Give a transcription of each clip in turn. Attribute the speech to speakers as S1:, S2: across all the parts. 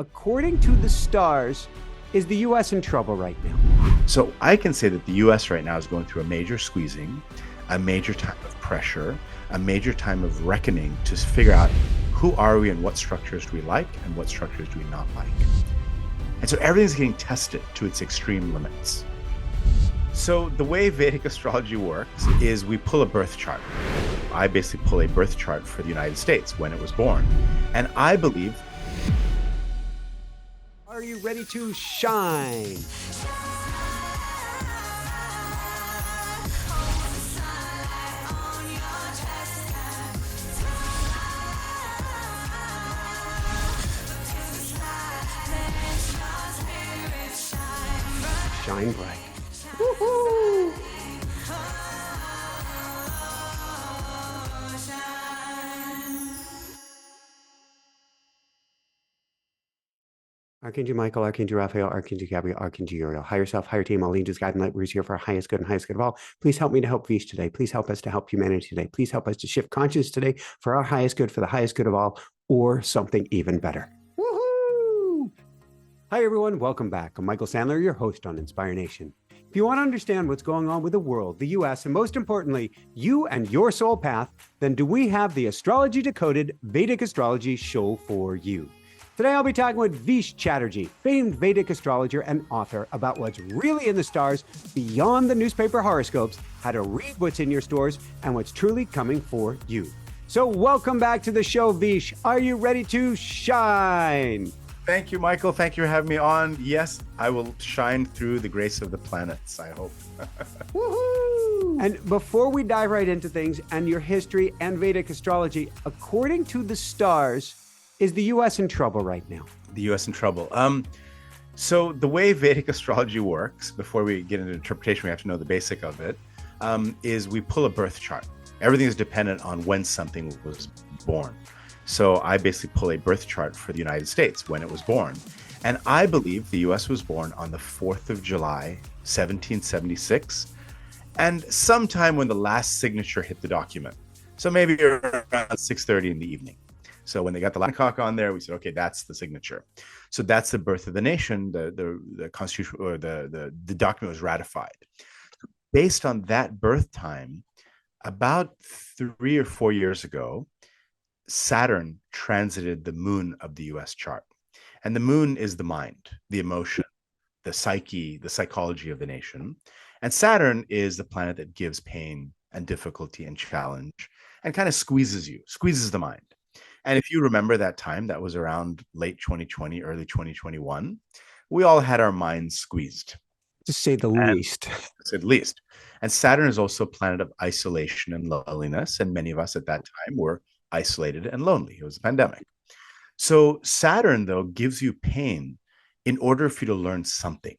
S1: according to the stars, is the U.S. in trouble right now?
S2: So I can say that the US right now is going through a major squeezing, a major time of pressure, a major time of reckoning to figure out who are we and what structures do we like and what structures do we not like. And so everything's getting tested to its extreme limits. So the way Vedic astrology works is we pull a birth chart. I basically pull a birth chart for the United States when it was born. And I believe.
S1: Are you ready to shine? Shine bright. Woohoo! Archangel Michael, Archangel Raphael, Archangel Gabriel, Archangel Uriel. Higher self, higher team, all angels, guide, and light. We're here for our highest good and highest good of all. Please help me to help Vish today. Please help us to help humanity today. Please help us to shift consciousness today for our highest good, for the highest good of all, or something even better. Woohoo! Hi, everyone. Welcome back. I'm Michael Sandler, your host on Inspire Nation. If you want to understand what's going on with the world, the U.S., and most importantly, you and your soul path, then do we have the Astrology Decoded Vedic Astrology show for you. Today, I'll be talking with Vish Chatterji, famed Vedic astrologer and author, about what's really in the stars beyond the newspaper horoscopes, how to read what's in your stores, and what's truly coming for you. So welcome back to the show, Vish. Are you ready to shine?
S2: Thank you, Michael. Thank you for having me on. Yes, I will shine through the grace of the planets, I hope.
S1: Woohoo! And before we dive right into things and your history and Vedic astrology, according to the stars, is the U.S. in trouble right now?
S2: The U.S. in trouble. So the way Vedic astrology works, before we get into interpretation, we have to know the basic of it, is we pull a birth chart. Everything is dependent on when something was born. So I basically pull a birth chart for the United States when it was born. And I believe the US was born on the 4th of July, 1776, and sometime when the last signature hit the document. So maybe around 6:30 in the evening. So when they got the Latin clock on there, we said, okay, that's the signature. So that's the birth of the nation. The Constitution, or the document was ratified. Based on that birth time, about 3 or 4 years ago, Saturn transited the moon of the US chart. And the moon is the mind, the emotion, the psyche, the psychology of the nation. And Saturn is the planet that gives pain and difficulty and challenge and kind of squeezes the mind. And if you remember that time, that was around late 2020, early 2021, we all had our minds squeezed.
S1: To say the least.
S2: At least. And Saturn is also a planet of isolation and loneliness. And many of us at that time were isolated and lonely. It was a pandemic. So Saturn, though, gives you pain in order for you to learn something.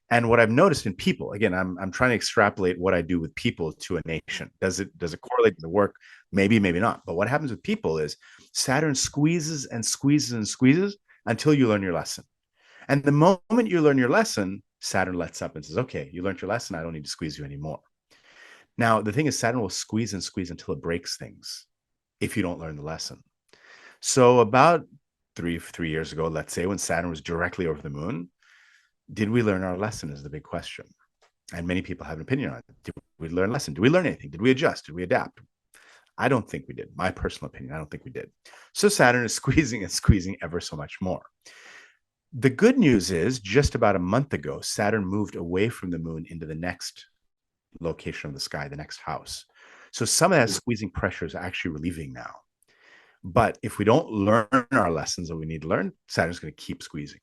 S2: And what I've noticed in people, again, I'm trying to extrapolate what I do with people to a nation. Does it correlate to the work? Maybe, maybe not. But what happens with people is Saturn squeezes and squeezes and squeezes until you learn your lesson. And the moment you learn your lesson, Saturn lets up and says, okay, you learned your lesson. I don't need to squeeze you anymore. Now, the thing is, Saturn will squeeze and squeeze until it breaks things if you don't learn the lesson. So about three years ago, let's say, when Saturn was directly over the moon, did we learn our lesson is the big question. And many people have an opinion on it. Did we learn a lesson? Did we learn anything? Did we adjust? Did we adapt? I don't think we did. My personal opinion, I don't think we did. So Saturn is squeezing and squeezing ever so much more. The good news is, just about a month ago, Saturn moved away from the moon into the next location of the sky, the next house. So some of that squeezing pressure is actually relieving now. But if we don't learn our lessons that we need to learn, Saturn's going to keep squeezing.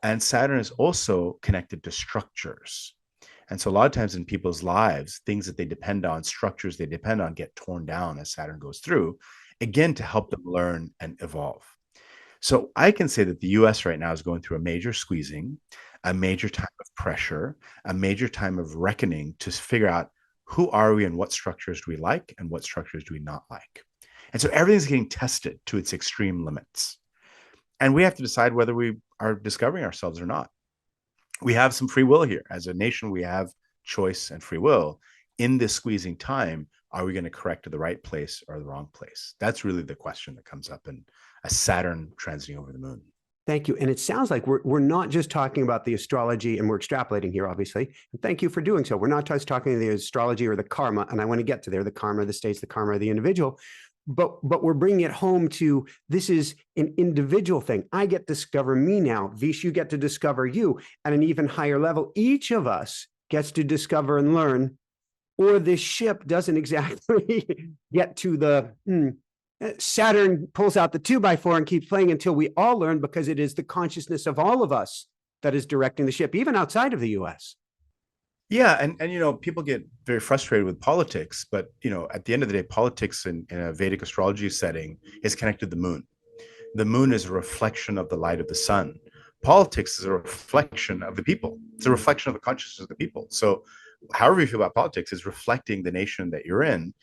S2: And Saturn is also connected to structures. And so a lot of times in people's lives, things that they depend on, structures they depend on, get torn down as Saturn goes through, again, to help them learn and evolve. So I can say that the US right now is going through a major squeezing, a major time of pressure, a major time of reckoning to figure out who are we and what structures do we like and what structures do we not like. And so everything's getting tested to its extreme limits. And we have to decide whether we are discovering ourselves or not. We have some free will here. As a nation, we have choice and free will. In this squeezing time, are we going to correct to the right place or the wrong place? That's really the question that comes up in a Saturn transiting over the moon.
S1: Thank you. And it sounds like we're not just talking about the astrology, and we're extrapolating here, obviously. And thank you for doing so. We're not just talking the astrology or the karma, and I want to get to there, the karma of the states, the karma of the individual. But we're bringing it home to this is an individual thing. I get to discover me now. Vish, you get to discover you at an even higher level. Each of us gets to discover and learn, or this ship doesn't exactly get to the Saturn pulls out the 2x4 and keeps playing until we all learn, because it is the consciousness of all of us that is directing the ship, even outside of the US.
S2: Yeah, and people get very frustrated with politics, but at the end of the day, politics in a Vedic astrology setting is connected to the moon. The moon is a reflection of the light of the sun. Politics is a reflection of the people. It's a reflection of the consciousness of the people. So however you feel about politics is reflecting the nation that you're in.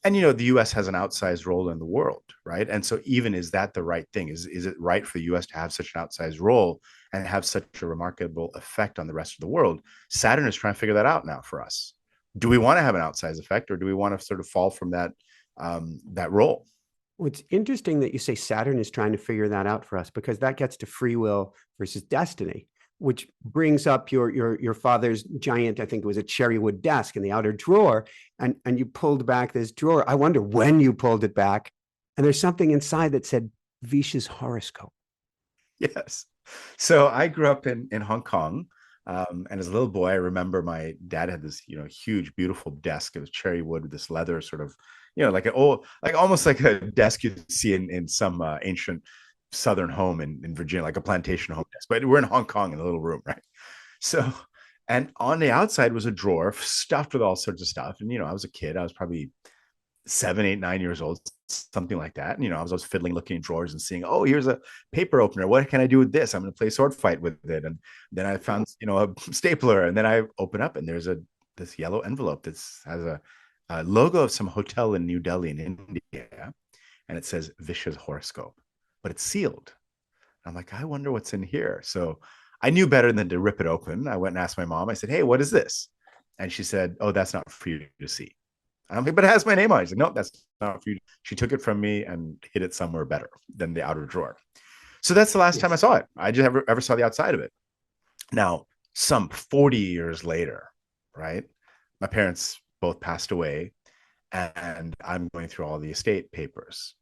S2: And the US has an outsized role in the world, right? And so even is that the right thing? Is it right for the US to have such an outsized role and have such a remarkable effect on the rest of the world? Saturn is trying to figure that out now for us. Do we want to have an outsized effect, or do we want to sort of fall from that role?
S1: Well, it's interesting that you say Saturn is trying to figure that out for us, because that gets to free will versus destiny, which brings up your father's giant, I think it was a cherry wood desk in the outer drawer, and you pulled back this drawer. I wonder when you pulled it back, and there's something inside that said Vish's horoscope.
S2: Yes. So I grew up in Hong Kong. And as a little boy, I remember my dad had this, huge, beautiful desk. It was cherry wood with this leather sort of, like almost like a desk you'd see in some ancient Southern home in Virginia, like a plantation home desk. But we're in Hong Kong in a little room, right? So, and on the outside was a drawer stuffed with all sorts of stuff. And, I was a kid. I was probably 7, 8, 9 years old, something like that. And, I was always fiddling, looking in drawers and seeing, oh, here's a paper opener. What can I do with this? I'm going to play sword fight with it. And then I found, a stapler, and then I open up and there's this yellow envelope that has a logo of some hotel in New Delhi in India. And it says Vish's horoscope, but it's sealed. I'm like, I wonder what's in here. So I knew better than to rip it open. I went and asked my mom. I said, hey, what is this? And she said, oh, that's not for you to see. I'm like, but it has my name on it. She's like, no, that's not for you. She took it from me and hid it somewhere better than the outer drawer. So that's the last time I saw it. I just ever saw the outside of it. Now, some 40 years later, right? My parents both passed away, and I'm going through all the estate papers.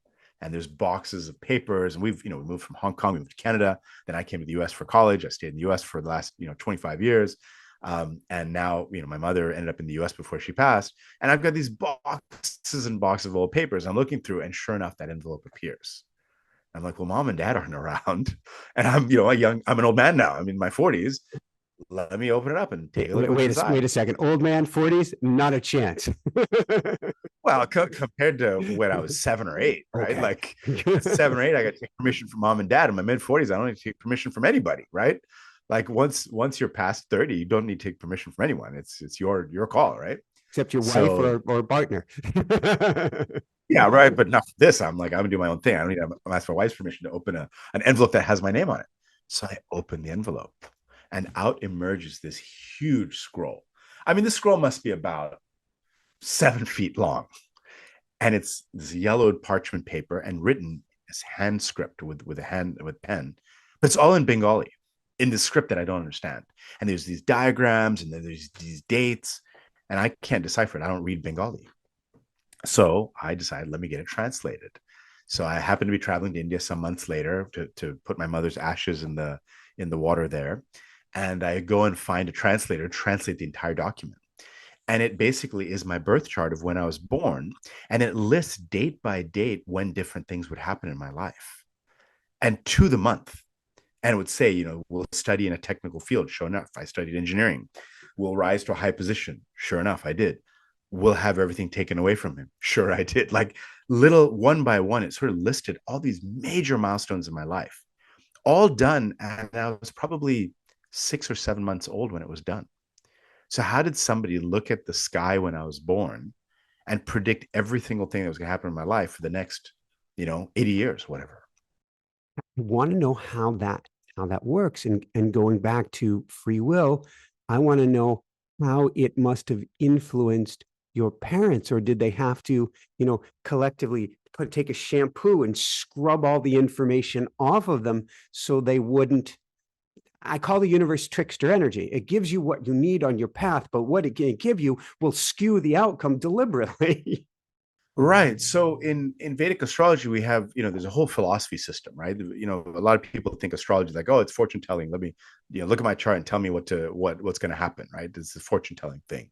S2: And there's boxes of papers, and we moved from Hong Kong, we moved to Canada. Then I came to the US for college. I stayed in the US for the last 25 years. And now, my mother ended up in the US before she passed. And I've got these boxes and boxes of old papers. I'm looking through, and sure enough, that envelope appears. I'm like, well, mom and dad aren't around. And I'm an old man now. I'm in my 40s. Let me open it up and take a look.
S1: Wait a second. Old man, 40s, not a chance.
S2: Well, compared to when I was 7 or 8, right? Okay. Like 7 or 8, I got to take permission from mom and dad. In my mid 40s, I don't need to take permission from anybody, right? Like once you're past 30, you don't need to take permission from anyone. It's your call, right?
S1: Except your wife or partner.
S2: Yeah, right. But not for this. I'm like, I'm gonna do my own thing. I don't need to ask my wife's permission to open an envelope that has my name on it. So I open the envelope, and out emerges this huge scroll. I mean, this scroll must be about 7 feet long, and it's this yellowed parchment paper and written as hand script with pen, but it's all in Bengali, in the script that I don't understand. And there's these diagrams, and then there's these dates, and I can't decipher it. I don't read Bengali. So I decided, let me get it translated. So I happened to be traveling to India some months later to put my mother's ashes in the water there. And I go and find a translator, translate the entire document. And it basically is my birth chart of when I was born. And it lists date by date when different things would happen in my life, and to the month. And it would say, we'll study in a technical field. Sure enough, I studied engineering. We'll rise to a high position. Sure enough, I did. We'll have everything taken away from him. Sure, I did. Like little one by one, it sort of listed all these major milestones in my life, all done. And I was probably 6 or 7 months old when it was done. So how did somebody look at the sky when I was born and predict every single thing that was going to happen in my life for the next, 80 years, whatever?
S1: I want to know how that works. And going back to free will, I want to know how it must have influenced your parents, or did they have to, collectively take a shampoo and scrub all the information off of them so they wouldn't. I call the universe trickster energy. It gives you what you need on your path, but what it can give you will skew the outcome deliberately.
S2: Right. So in Vedic astrology, we have, there's a whole philosophy system, right? A lot of people think astrology is like, oh, it's fortune telling. Let me, look at my chart and tell me what's going to happen, right? It's the fortune telling thing.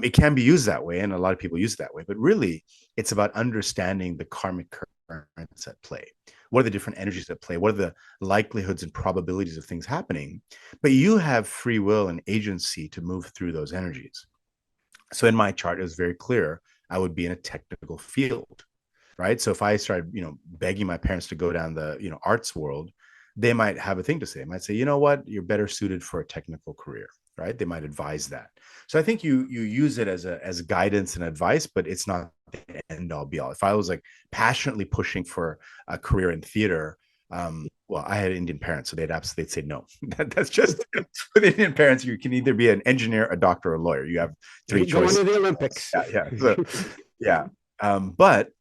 S2: It can be used that way, and a lot of people use it that way. But really, it's about understanding the karmic currents at play. What are the different energies at play? What are the likelihoods and probabilities of things happening? But you have free will and agency to move through those energies. So in my chart, it was very clear I would be in a technical field, right? So if I started, begging my parents to go down the, arts world, they might have a thing to say. They might say, you know what, you're better suited for a technical career, right? They might advise that. So I think you use it as guidance and advice, but it's not the end all be all. If I was like passionately pushing for a career in theater, well, I had Indian parents, so they'd say no. That's just with Indian parents. You can either be an engineer, a doctor, or a lawyer. You have three choices.
S1: Going to the Olympics.
S2: Yeah. So, yeah. But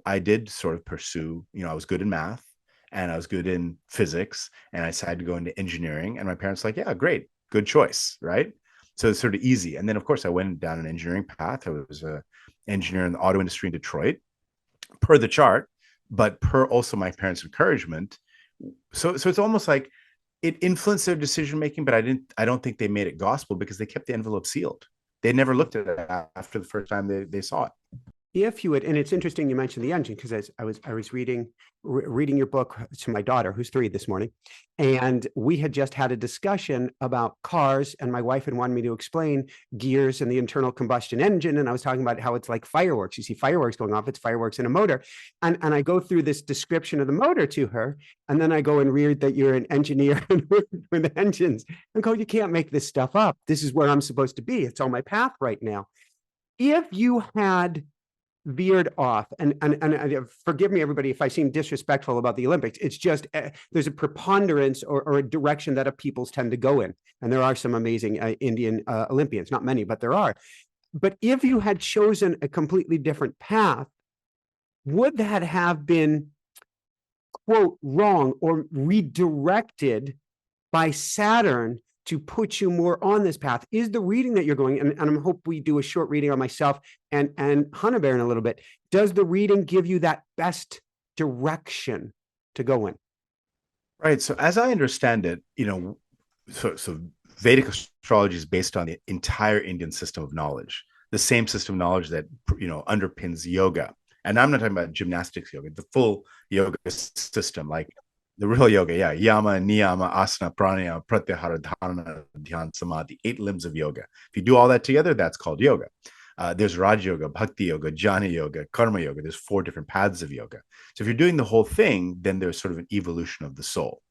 S2: I did sort of pursue. I was good in math and I was good in physics, and I decided to go into engineering. And my parents were like, yeah, great, good choice, right? So it's sort of easy. And then of course I went down an engineering path. I was an engineer in the auto industry in Detroit, per the chart, but per also my parents' encouragement. So it's almost like it influenced their decision making, but I don't think they made it gospel because they kept the envelope sealed. They never looked at it after the first time they saw it.
S1: If you would, and it's interesting you mentioned the engine, because I was reading your book to my daughter, who's 3 this morning, and we had just had a discussion about cars, and my wife had wanted me to explain gears and the internal combustion engine, and I was talking about how it's like fireworks. You see fireworks going off, it's fireworks in a motor, and I go through this description of the motor to her, and then I go and read that you're an engineer with engines, and go, you can't make this stuff up. This is where I'm supposed to be. It's on my path right now. If you had veered off, and forgive me, everybody, if I seem disrespectful about the Olympics. It's just there's a preponderance or a direction that peoples tend to go in, and there are some amazing Indian Olympians, not many, but there are. But if you had chosen a completely different path, would that have been, quote, wrong or redirected by Saturn to put you more on this path? Is the reading that you're going, and I hope we do a short reading on myself and Hannah Bear in a little bit, does the reading give you that best direction to go in?
S2: Right. So as I understand it, so Vedic astrology is based on the entire Indian system of knowledge, the same system of knowledge that, underpins yoga. And I'm not talking about gymnastics yoga, the full yoga system, like the real yoga, yeah. Yama, niyama, asana, pranayama, pratyahara, dharana, dhyan, samadhi, 8 limbs of yoga. If you do all that together, that's called yoga. There's Raja Yoga, Bhakti Yoga, Jnana Yoga, Karma Yoga. There's 4 different paths of yoga. So if you're doing the whole thing, then there's sort of an evolution of the soul.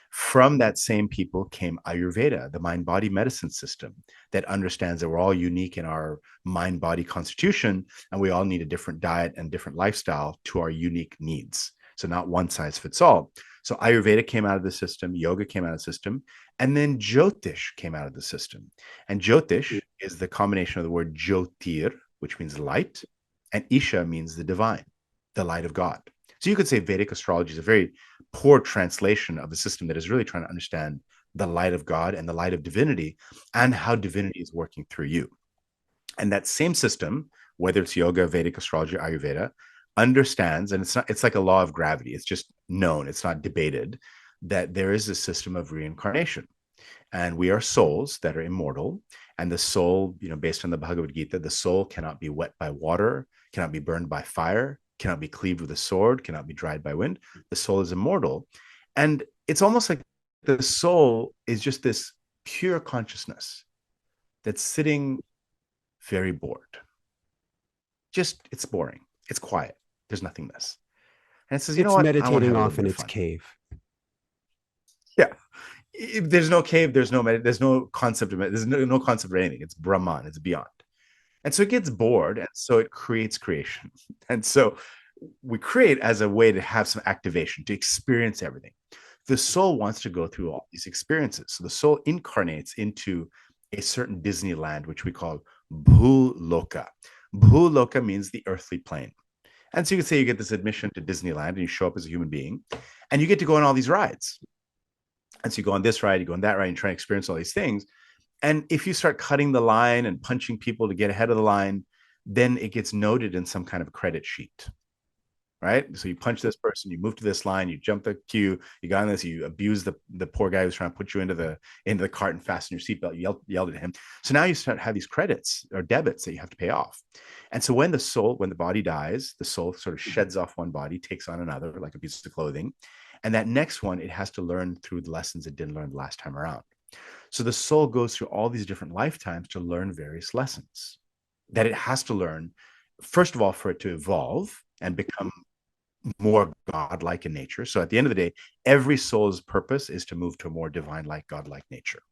S2: From that same people came Ayurveda, the mind-body medicine system that understands that we're all unique in our mind-body constitution, and we all need a different diet and different lifestyle to our unique needs. So not one size fits all. So Ayurveda came out of the system, yoga came out of the system, and then Jyotish came out of the system. And Jyotish is the combination of the word Jyotir, which means light, and Isha means the divine, the light of God. So you could say Vedic astrology is a very poor translation of a system that is really trying to understand the light of God and the light of divinity and how divinity is working through you. And that same system, whether it's yoga, Vedic astrology, Ayurveda, understands, and it's like a law of gravity. It's just known, it's not debated, that there is a system of reincarnation. And we are souls that are immortal. And the soul, based on the Bhagavad Gita, the soul cannot be wet by water, cannot be burned by fire, cannot be cleaved with a sword, cannot be dried by wind. The soul is immortal. And it's almost like the soul is just this pure consciousness that's sitting very bored. It's boring. It's quiet. There's nothingness. And it says, you know what?
S1: Meditating off in its cave.
S2: Yeah. If there's no cave, there's no concept of it. There's no concept of anything. It's Brahman. It's beyond. And so it gets bored, and so it creates creation. And so we create as a way to have some activation, to experience everything. The soul wants to go through all these experiences. So the soul incarnates into a certain Disneyland, which we call Bhuloka. Bhuloka means the earthly plane. And so you could say you get this admission to Disneyland and you show up as a human being and you get to go on all these rides. And so you go on this ride, you go on that ride, and try to experience all these things. And if you start cutting the line and punching people to get ahead of the line, then it gets noted in some kind of a credit sheet, right? So you punch this person, you move to this line, you jump the queue, you got on this, you abuse the poor guy who's trying to put you into the cart and fasten your seatbelt, you yelled at him. So now you start to have these credits or debits that you have to pay off. And so when the body dies, the soul sort of sheds off one body, takes on another, like a piece of clothing. And that next one, it has to learn through the lessons it didn't learn the last time around. So the soul goes through all these different lifetimes to learn various lessons that it has to learn, first of all, for it to evolve and become more godlike in nature. So at the end of the day, every soul's purpose is to move to a more divine-like, godlike nature.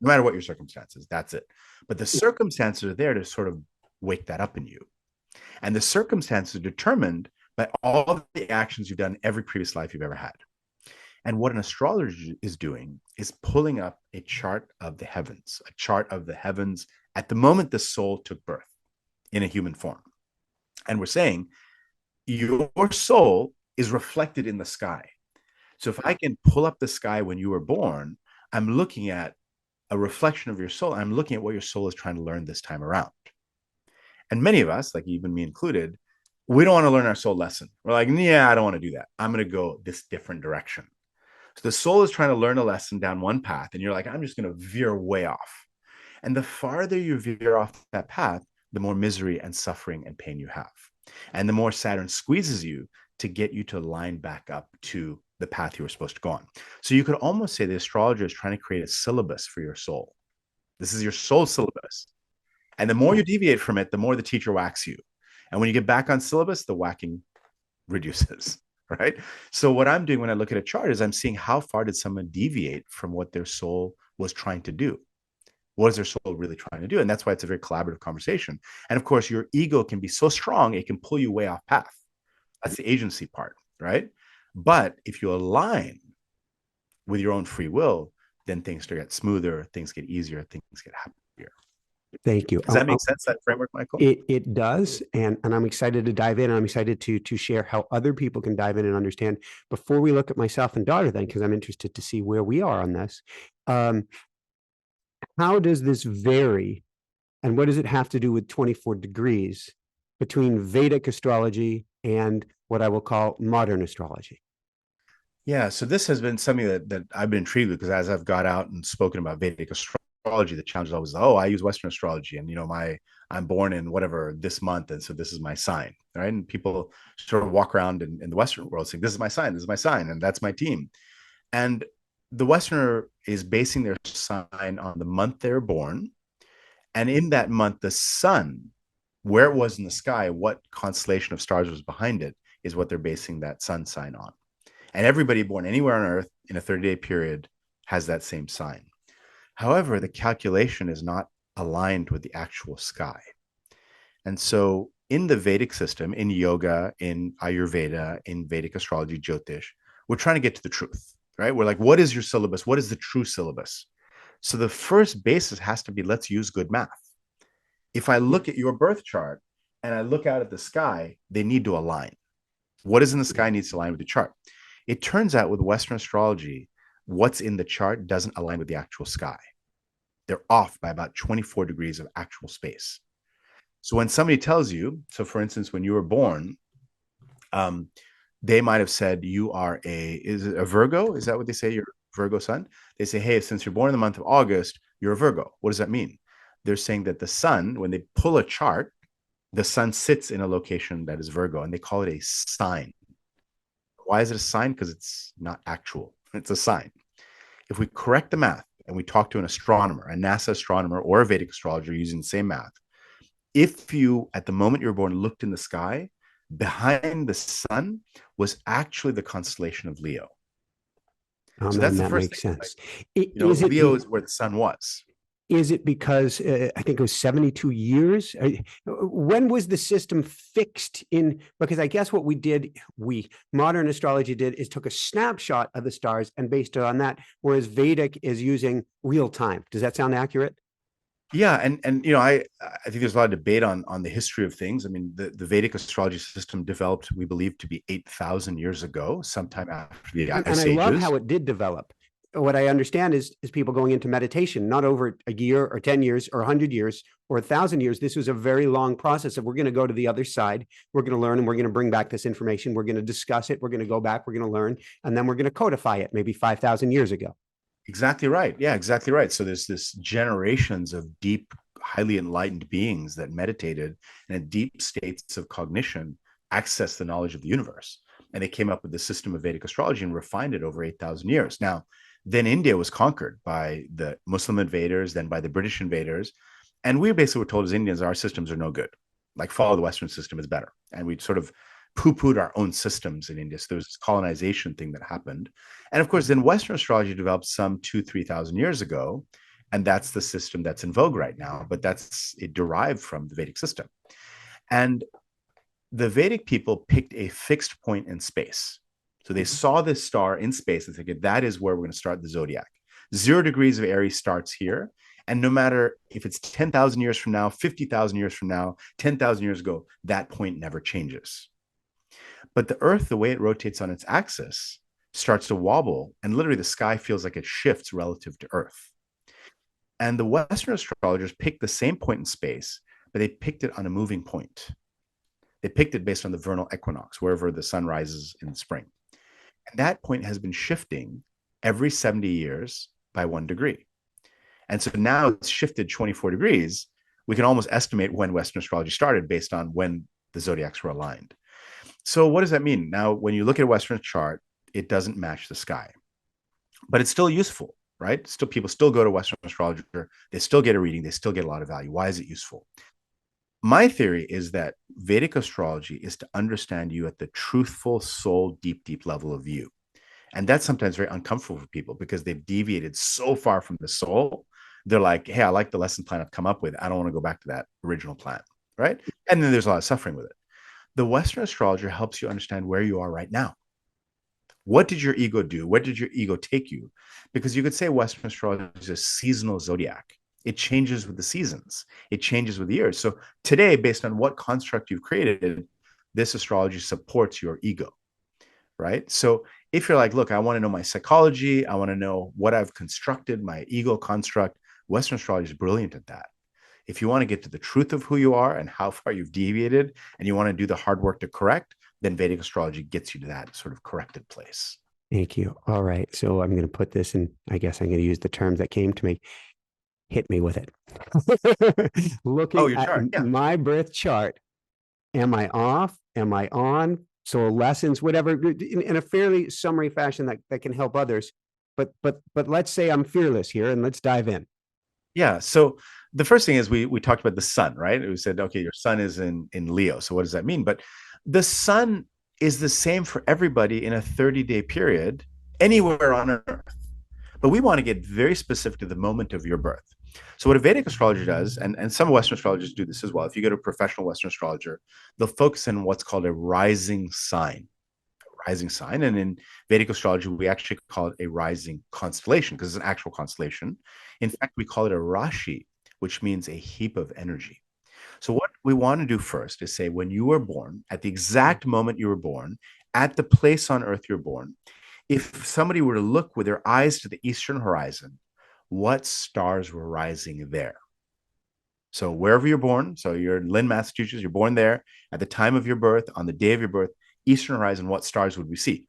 S2: No matter what your circumstances, that's it. But the circumstances are there to sort of wake that up in you. And the circumstances are determined by all the actions you've done every previous life you've ever had. And what an astrologer is doing is pulling up a chart of the heavens at the moment the soul took birth in a human form. And we're saying your soul is reflected in the sky. So if I can pull up the sky when you were born, I'm looking at a reflection of your soul. I'm looking at what your soul is trying to learn this time around. And many of us, like even me included, we don't want to learn our soul lesson. We're like, yeah, I don't want to do that. I'm going to go this different direction. So the soul is trying to learn a lesson down one path, and you're like, I'm just going to veer way off. And the farther you veer off that path, the more misery and suffering and pain you have. And the more Saturn squeezes you to get you to line back up to the path you were supposed to go on. So you could almost say the astrologer is trying to create a syllabus for your soul. This is your soul syllabus. And the more you deviate from it, the more the teacher whacks you. And when you get back on syllabus, the whacking reduces, right? So what I'm doing when I look at a chart is I'm seeing how far did someone deviate from what their soul was trying to do. What is their soul really trying to do? And that's why it's a very collaborative conversation. And of course, your ego can be so strong, it can pull you way off path. That's the agency part, right? But if you align with your own free will, then things get smoother, things get easier, things get happier.
S1: Thank you.
S2: Does that make sense, that framework, Michael?
S1: It does. And I'm excited to dive in. I'm excited to share how other people can dive in and understand. Before we look at myself and daughter then, because I'm interested to see where we are on this. How does this vary, and what does it have to do with 24 degrees between Vedic astrology and what I will call modern astrology?
S2: Yeah, so this has been something that I've been intrigued with, because as I've got out and spoken about Vedic astrology, the challenge is always, I use Western astrology, and I'm born in whatever this month, and so this is my sign, right? And people sort of walk around in the Western world saying, this is my sign, and that's my team. And the Westerner is basing their sign on the month they're born. And in that month, the sun, where it was in the sky, what constellation of stars was behind it, is what they're basing that sun sign on. And everybody born anywhere on Earth in a 30-day period has that same sign. However, the calculation is not aligned with the actual sky. And so in the Vedic system, in yoga, in Ayurveda, in Vedic astrology, Jyotish, we're trying to get to the truth. Right? We're like, what is your syllabus? What is the true syllabus? So the first basis has to be, let's use good math. If I look at your birth chart and I look out at the sky, they need to align. What is in the sky needs to align with the chart. It turns out with Western astrology, what's in the chart doesn't align with the actual sky. They're off by about 24 degrees of actual space. So when somebody tells you, so for instance, when you were born, they might have said you are is it a Virgo? Is that what they say? You're a Virgo sun? They say, hey, since you're born in the month of August, you're a Virgo. What does that mean? They're saying that the sun, when they pull a chart, the sun sits in a location that is Virgo, and they call it a sign. Why is it a sign? Because it's not actual. It's a sign. If we correct the math and we talk to an astronomer, a NASA astronomer, or a Vedic astrologer using the same math, if you, at the moment you were born, looked in the sky, behind the sun was actually the constellation of Leo.
S1: So that's the first thing.
S2: Makes sense. Leo is where the sun was.
S1: Is it because I think it was 72 years? When was the system fixed in? Because I guess what modern astrology did is took a snapshot of the stars and based it on that, whereas Vedic is using real time. Does that sound accurate?
S2: Yeah, and I think there's a lot of debate on the history of things. I mean, the Vedic astrology system developed, we believe, to be 8,000 years ago, sometime after the
S1: And
S2: Ice
S1: I love
S2: Ages.
S1: how it did develop. What I understand is people going into meditation, not over a year or 10 years or 100 years or 1,000 years. This was a very long process of we're going to go to the other side. We're going to learn and we're going to bring back this information. We're going to discuss it. We're going to go back. We're going to learn. And then we're going to codify it maybe 5,000 years ago.
S2: Exactly right. Yeah, exactly right. So there's this generations of deep, highly enlightened beings that meditated and in deep states of cognition access the knowledge of the universe. And they came up with the system of Vedic astrology and refined it over 8,000 years. Now, then India was conquered by the Muslim invaders, then by the British invaders. And we basically were told as Indians, our systems are no good. Like follow the Western system is better. And we sort of poo-pooed our own systems in India. So there was this colonization thing that happened. And of course, then Western astrology developed some 3,000 years ago. And that's the system that's in vogue right now. But it derived from the Vedic system. And the Vedic people picked a fixed point in space. So they saw this star in space and said, that is where we're going to start the zodiac. 0 degrees of Aries starts here. And no matter if it's 10,000 years from now, 50,000 years from now, 10,000 years ago, that point never changes. But the Earth, the way it rotates on its axis, starts to wobble, and literally the sky feels like it shifts relative to Earth. And the Western astrologers picked the same point in space, but they picked it on a moving point. They picked it based on the vernal equinox, wherever the sun rises in the spring. And that point has been shifting every 70 years by 1 degree. And so now it's shifted 24 degrees. We can almost estimate when Western astrology started based on when the zodiacs were aligned. So what does that mean? Now, when you look at a Western chart, it doesn't match the sky, but it's still useful, right? Still, people still go to Western astrologer. They still get a reading. They still get a lot of value. Why is it useful? My theory is that Vedic astrology is to understand you at the truthful, soul, deep, deep level of you. And that's sometimes very uncomfortable for people because they've deviated so far from the soul. They're like, hey, I like the lesson plan I've come up with. I don't want to go back to that original plan, right? And then there's a lot of suffering with it. The Western astrologer helps you understand where you are right now. What did your ego do? Where did your ego take you? Because you could say Western astrology is a seasonal zodiac. It changes with the seasons. It changes with the years. So today, based on what construct you've created, this astrology supports your ego, right? So if you're like, look, I want to know my psychology, I want to know what I've constructed, my ego construct, Western astrology is brilliant at that. If you want to get to the truth of who you are and how far you've deviated, and you want to do the hard work to correct, then Vedic astrology gets you to that sort of corrected place.
S1: Thank you. All right. So I'm going to put this in, I guess I'm going to use the terms that came to me. Hit me with it.
S2: Oh,
S1: Looking
S2: your
S1: at
S2: chart. Yeah.
S1: my birth chart, am I off? Am I on? So lessons, whatever, in a fairly summary fashion that can help others. But let's say I'm fearless here and let's dive in.
S2: Yeah. So the first thing is we talked about the sun, right? We said, okay, your sun is in Leo. So what does that mean? But the sun is the same for everybody in a 30-day period anywhere on Earth. But we want to get very specific to the moment of your birth. So what a Vedic astrologer does, and some Western astrologers do this as well. If you go to a professional Western astrologer, they'll focus on what's called a rising sign. Rising sign. And in Vedic astrology, we actually call it a rising constellation because it's an actual constellation. In fact, we call it a Rashi, which means a heap of energy. So, what we want to do first is say, when you were born, at the exact moment you were born, at the place on earth you're born, if somebody were to look with their eyes to the eastern horizon, what stars were rising there? So, wherever you're born, so you're in Lynn, Massachusetts, you're born there at the time of your birth, on the day of your birth, eastern horizon, what stars would we see?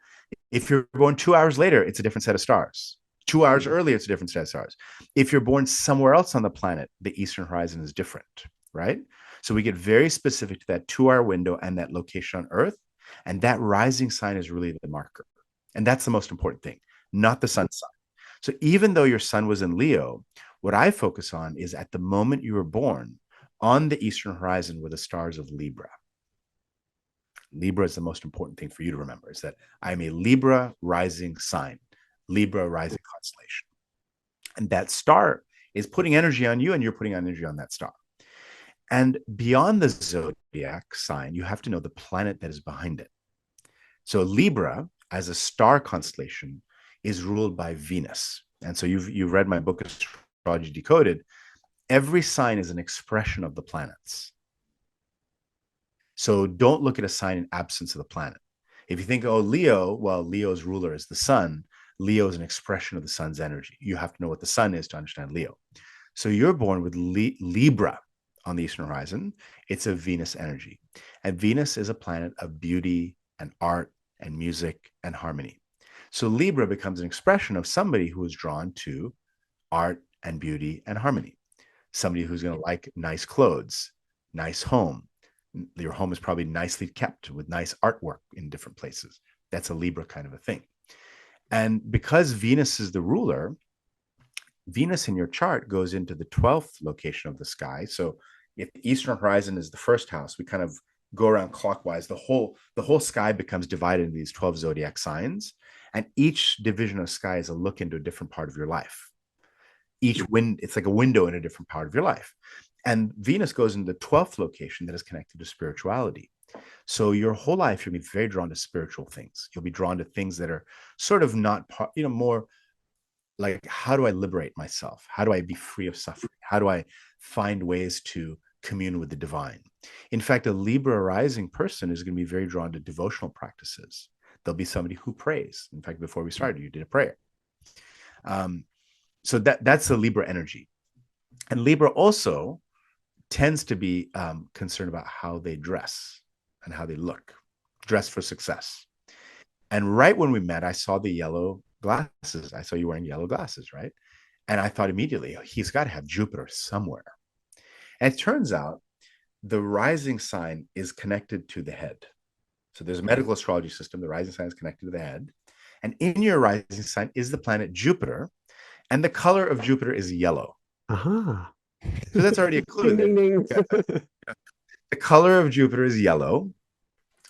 S2: If you're born 2 hours later, it's a different set of stars. 2 hours earlier, it's a different set of stars. If you're born somewhere else on the planet, the eastern horizon is different, right? So we get very specific to that 2 hour window and that location on Earth. And that rising sign is really the marker. And that's the most important thing, not the sun sign. So even though your sun was in Leo, what I focus on is at the moment you were born, on the eastern horizon were the stars of Libra. Libra is the most important thing for you to remember, is that I'm a Libra rising sign, Libra rising constellation. And that star is putting energy on you, and you're putting energy on that star. And beyond the zodiac sign, you have to know the planet that is behind it. So Libra, as a star constellation, is ruled by Venus. And so you've read my book, Astrology Decoded. Every sign is an expression of the planets. So don't look at a sign in absence of the planet. If you think, oh, Leo, well, Leo's ruler is the sun. Leo is an expression of the sun's energy. You have to know what the sun is to understand Leo. So you're born with Libra on the eastern horizon. It's a Venus energy. And Venus is a planet of beauty and art and music and harmony. So Libra becomes an expression of somebody who is drawn to art and beauty and harmony. Somebody who's going to like nice clothes, nice home. Your home is probably nicely kept with nice artwork in different places. That's a Libra kind of a thing. And because Venus is the ruler, Venus in your chart goes into the 12th location of the sky. So if the eastern horizon is the first house, we kind of go around clockwise. The whole sky becomes divided into these 12 zodiac signs. And each division of sky is a look into a different part of your life. It's like a window in a different part of your life. And Venus goes into the 12th location that is connected to spirituality. So your whole life, you'll be very drawn to spiritual things. You'll be drawn to things that are sort of not, more like, how do I liberate myself? How do I be free of suffering? How do I find ways to commune with the divine? In fact, a Libra rising person is going to be very drawn to devotional practices. There'll be somebody who prays. In fact, before we started, you did a prayer. So that's the Libra energy. And Libra also tends to be concerned about how they dress and how they look, dress for success. And right when we met, I saw the yellow glasses. I saw you wearing yellow glasses, right? And I thought immediately, he's got to have Jupiter somewhere. And it turns out the rising sign is connected to the head. So there's a medical astrology system. The rising sign is connected to the head. And in your rising sign is the planet Jupiter. And the color of Jupiter is yellow.
S1: Uh-huh.
S2: So that's already a clue.
S1: Ding, ding, ding.
S2: The color of Jupiter is yellow,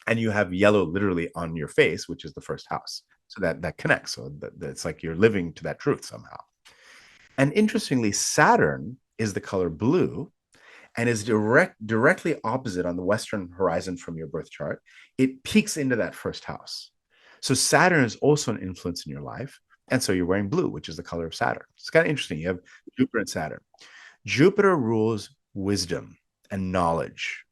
S2: and you have yellow literally on your face, which is the first house. So that connects. So it's like you're living to that truth somehow. And interestingly, Saturn is the color blue and is directly opposite on the Western horizon from your birth chart. It peaks into that first house. So Saturn is also an influence in your life. And so you're wearing blue, which is the color of Saturn. It's kind of interesting. You have Jupiter and Saturn. Jupiter rules wisdom and knowledge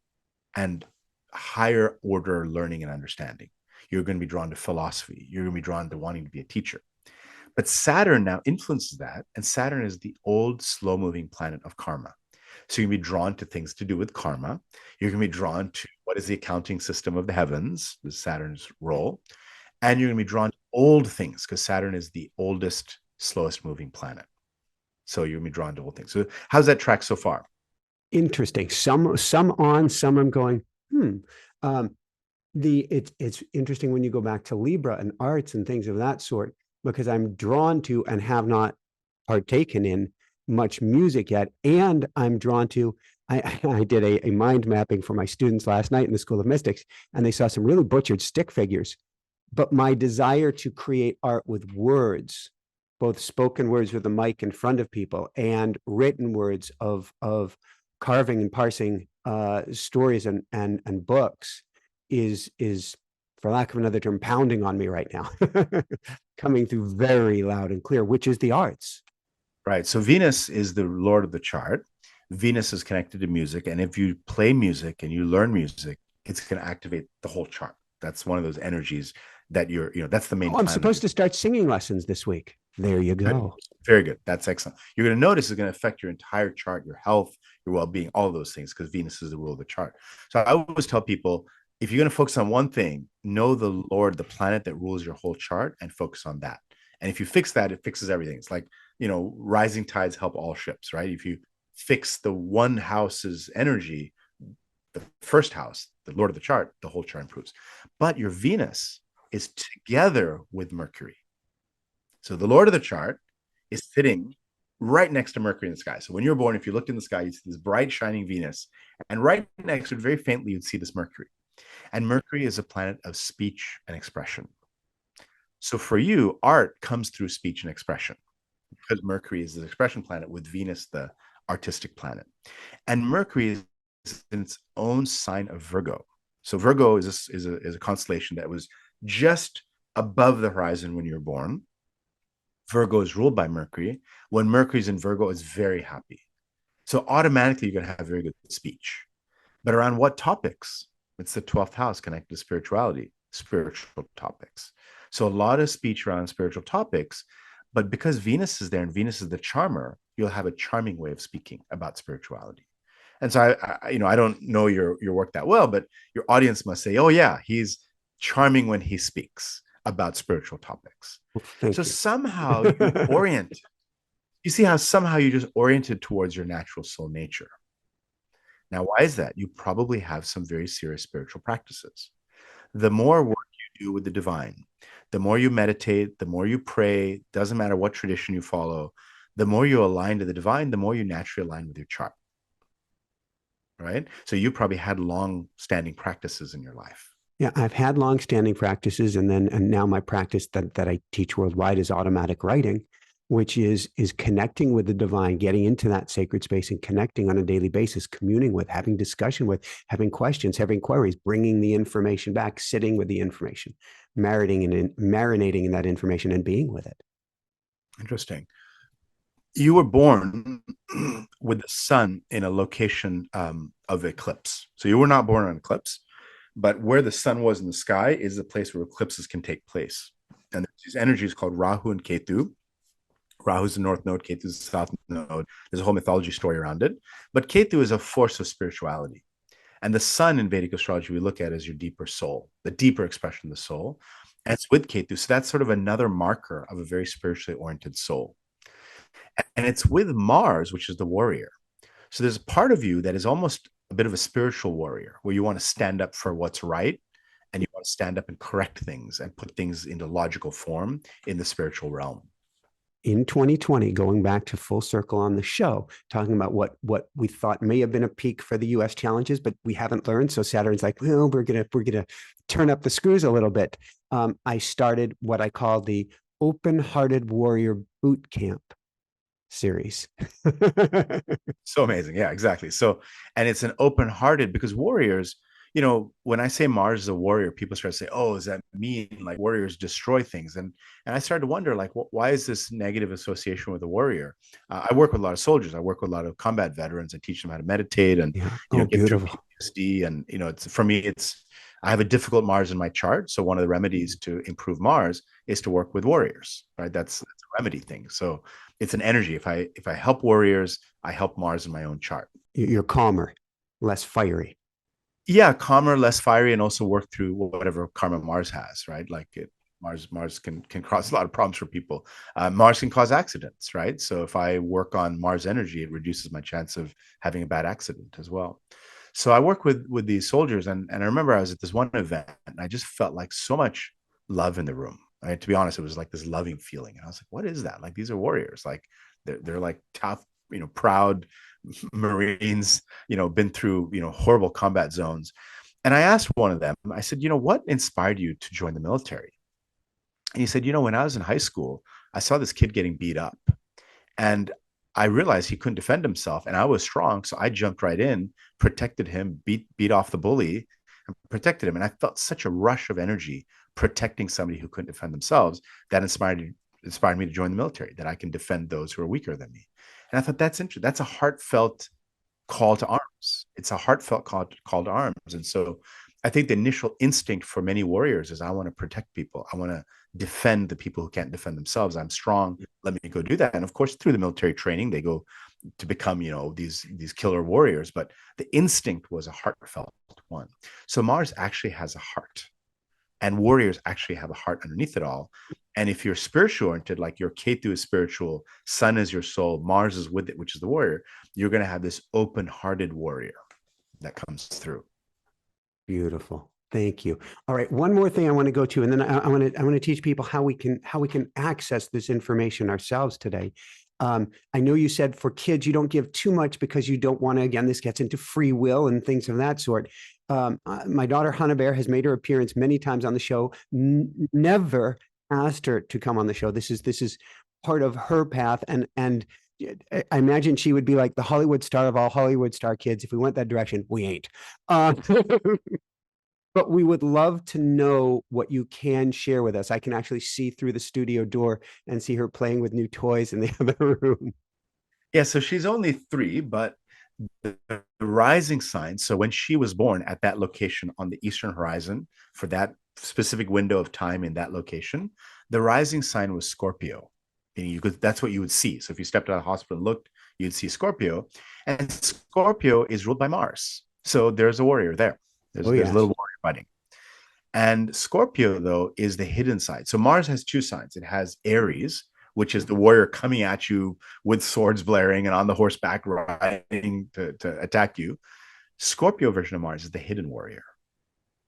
S2: and higher order learning and understanding. You're going to be drawn to philosophy. You're going to be drawn to wanting to be a teacher. But Saturn now influences that. And Saturn is the old, slow moving planet of karma. So you're going to be drawn to things to do with karma. You're going to be drawn to what is the accounting system of the heavens, is Saturn's role. And you're going to be drawn to old things because Saturn is the oldest, slowest moving planet. So you're going to be drawn to old things. So how's that track so far?
S1: Interesting. Some on, some I'm going, it's interesting when you go back to Libra and arts and things of that sort, because I'm drawn to and have not partaken in much music yet. And I'm drawn to, I did a mind mapping for my students last night in the School of Mystics, and they saw some really butchered stick figures. But my desire to create art with words, both spoken words with a mic in front of people and written words of carving and parsing stories and books is, for lack of another term, pounding on me right now, coming through very loud and clear, which is the arts.
S2: Right. So Venus is the lord of the chart. Venus is connected to music. And if you play music and you learn music, it's going to activate the whole chart. That's one of those energies that that's the main.
S1: Oh, I'm supposed to start singing lessons this week. There you go.
S2: Very good. That's excellent. You're going to notice it's going to affect your entire chart, your health, your well-being, all those things, because Venus is the rule of the chart. So I always tell people, if you're going to focus on one thing, know the Lord, the planet that rules your whole chart, and focus on that. And if you fix that, it fixes everything. It's like, rising tides help all ships, right? If you fix the one house's energy, the first house, the Lord of the chart, the whole chart improves. But your Venus is together with Mercury. So the Lord of the chart is sitting right next to Mercury in the sky. So when you're born, if you looked in the sky, you see this bright, shining Venus. And right next to it, very faintly, you'd see this Mercury. And Mercury is a planet of speech and expression. So for you, art comes through speech and expression because Mercury is the expression planet with Venus, the artistic planet. And Mercury is in its own sign of Virgo. So Virgo is a constellation that was just above the horizon when you were born. Virgo is ruled by Mercury. When Mercury's in Virgo, it's very happy. So automatically you're going to have very good speech. But around what topics? It's the 12th house connected to spirituality, spiritual topics. So a lot of speech around spiritual topics, but because Venus is there and Venus is the charmer, you'll have a charming way of speaking about spirituality. And so I don't know your work that well, but your audience must say, "Oh yeah, he's charming when he speaks about spiritual topics."
S1: Well,
S2: So
S1: thank you.
S2: somehow you orient. You see how somehow you just oriented towards your natural soul nature. Now, why is that? You probably have some very serious spiritual practices. The more work you do with the divine, the more you meditate, the more you pray, doesn't matter what tradition you follow, the more you align to the divine, the more you naturally align with your chart, right? So you probably had long standing practices in your life.
S1: Yeah, I've had long-standing practices, and now my practice that I teach worldwide is automatic writing, which is connecting with the divine, getting into that sacred space and connecting on a daily basis, communing with, having discussion with, having questions, having queries, bringing the information back, sitting with the information, marinating in that information and being with it.
S2: Interesting. You were born with the sun in a location of eclipse. So you were not born on eclipse, but where the sun was in the sky is the place where eclipses can take place. And there's these energies called Rahu and Ketu. Rahu's the north node, Ketu's the south node. There's a whole mythology story around it. But Ketu is a force of spirituality. And the sun in Vedic astrology, we look at as your deeper soul, the deeper expression of the soul. And it's with Ketu. So that's sort of another marker of a very spiritually oriented soul. And it's with Mars, which is the warrior. So there's a part of you that is almost a bit of a spiritual warrior where you want to stand up for what's right and you want to stand up and correct things and put things into logical form in the spiritual realm.
S1: In 2020, going back to full circle on the show, talking about what we thought may have been a peak for the U.S. challenges, but we haven't learned. So Saturn's like, well, we're gonna turn up the screws a little bit. I started what I call the Open-Hearted Warrior Boot Camp series.
S2: So amazing. Yeah, exactly. So, and it's an open hearted because warriors, when I say Mars is a warrior, people start to say, oh, does that mean like warriors destroy things? And I started to wonder, like, why is this negative association with a warrior? I work with a lot of soldiers. I work with a lot of combat veterans. I teach them how to meditate and,
S1: Yeah. Oh,
S2: get through
S1: beautiful.
S2: PTSD. And, it's for me, I have a difficult Mars in my chart. So one of the remedies to improve Mars is to work with warriors, right? That's a remedy thing. So it's an energy. If I help warriors, I help Mars in my own chart.
S1: You're calmer, less fiery.
S2: Yeah, calmer, less fiery, and also work through whatever karma Mars has, right? Like Mars can cause a lot of problems for people. Mars can cause accidents, right? So if I work on Mars energy, it reduces my chance of having a bad accident as well. So I work with these soldiers, and I remember I was at this one event, and I just felt like so much love in the room. Right? To be honest, it was like this loving feeling, and I was like, "What is that? Like these are warriors. Like they're like tough, proud Marines, been through horrible combat zones." And I asked one of them, I said, what inspired you to join the military? And he said, when I was in high school, I saw this kid getting beat up. And I realized he couldn't defend himself, and I was strong, so I jumped right in, protected him, beat off the bully, and protected him. And I felt such a rush of energy protecting somebody who couldn't defend themselves that inspired me to join the military. That I can defend those who are weaker than me. And I thought that's interesting. That's a heartfelt call to arms. It's a heartfelt call to arms. And so I think the initial instinct for many warriors is I want to protect people. I want to defend the people who can't defend themselves. I'm strong. Let me go do that. And of course, through the military training, they go to become, these killer warriors. But the instinct was a heartfelt one. So Mars actually has a heart. And warriors actually have a heart underneath it all. And if you're spiritual oriented, like your Ketu is spiritual, Sun is your soul, Mars is with it, which is the warrior, you're going to have this open-hearted warrior that comes through.
S1: Beautiful. Thank you. All right. One more thing I want to go to, and then I want to teach people how we can access this information ourselves today. I know you said for kids, you don't give too much because you don't want to, again, this gets into free will and things of that sort. My daughter, Hannah Bear, has made her appearance many times on the show, never asked her to come on the show. This is part of her path. And I imagine she would be like the Hollywood star of all Hollywood star kids. If we went that direction, we ain't. But we would love to know what you can share with us. I can actually see through the studio door and see her playing with new toys in the other room.
S2: Yeah, so she's only 3, but the rising sign. So when she was born at that location on the eastern horizon for that specific window of time in that location, the rising sign was Scorpio. And you could, that's what you would see. So if you stepped out of the hospital and looked, you'd see Scorpio. And Scorpio is ruled by Mars. So there's a warrior there.
S1: Oh,
S2: There's a
S1: yes.
S2: little warrior fighting. And Scorpio, though, is the hidden side. So Mars has 2 signs. It has Aries, which is the warrior coming at you with swords blaring and on the horseback riding to attack you. Scorpio version of Mars is the hidden warrior,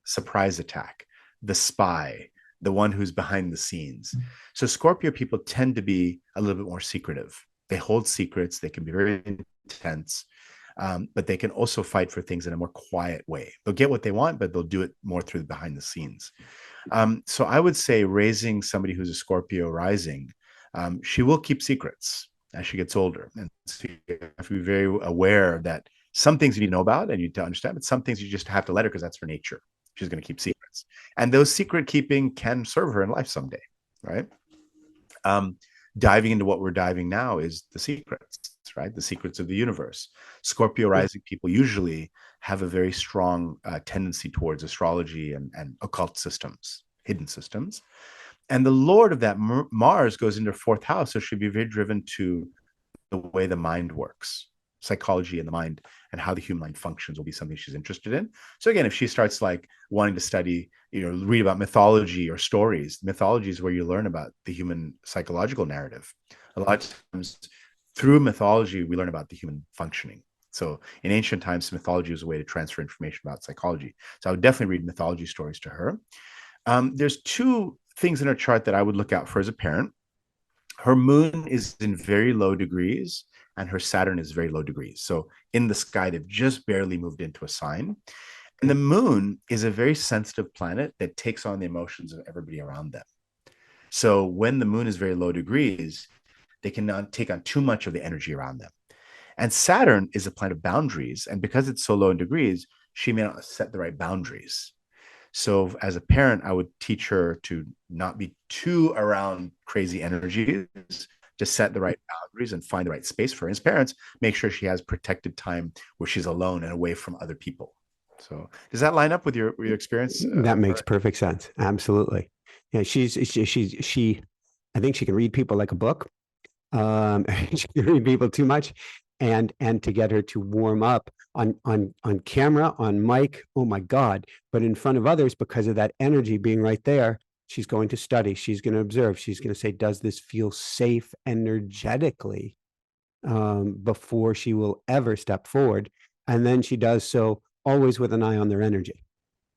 S2: surprise attack, the spy, the one who's behind the scenes. So Scorpio people tend to be a little bit more secretive. They hold secrets. They can be very intense. But they can also fight for things in a more quiet way. They'll get what they want, but they'll do it more through behind the scenes. So I would say raising somebody who's a Scorpio rising, she will keep secrets as she gets older. And so you have to be very aware that some things you need to know about and you need to understand, but some things you just have to let her because that's her nature. She's going to keep secrets. And those secret keeping can serve her in life someday, right? Diving into what we're diving now is the secrets, right? The secrets of the universe. Scorpio rising people usually have a very strong tendency towards astrology and occult systems, hidden systems. And the Lord of that Mars goes into 4th house, so she'd be very driven to the way the mind works. Psychology and the mind and how the human mind functions will be something she's interested in. So again, if she starts like wanting to study, read about mythology or stories, mythology is where you learn about the human psychological narrative. A lot of times through mythology, we learn about the human functioning. So in ancient times, mythology was a way to transfer information about psychology. So I would definitely read mythology stories to her. There's 2 things in her chart that I would look out for as a parent. Her moon is in very low degrees and her Saturn is very low degrees. So in the sky, they've just barely moved into a sign. And the moon is a very sensitive planet that takes on the emotions of everybody around them. So when the moon is very low degrees, they cannot take on too much of the energy around them. And Saturn is a planet of boundaries. And because it's so low in degrees, she may not set the right boundaries. So as a parent, I would teach her to not be too around crazy energies, to set the right boundaries and find the right space for her. As parents, make sure she has protected time where she's alone and away from other people. So does that line up with your experience?
S1: That makes perfect sense. Absolutely. Yeah, she I think she can read people like a book. She can read people too much. And to get her to warm up on camera, on mic, oh my God, but in front of others, because of that energy being right there, she's going to study, she's going to observe, she's going to say, does this feel safe energetically, before she will ever step forward? And then she does so always with an eye on their energy.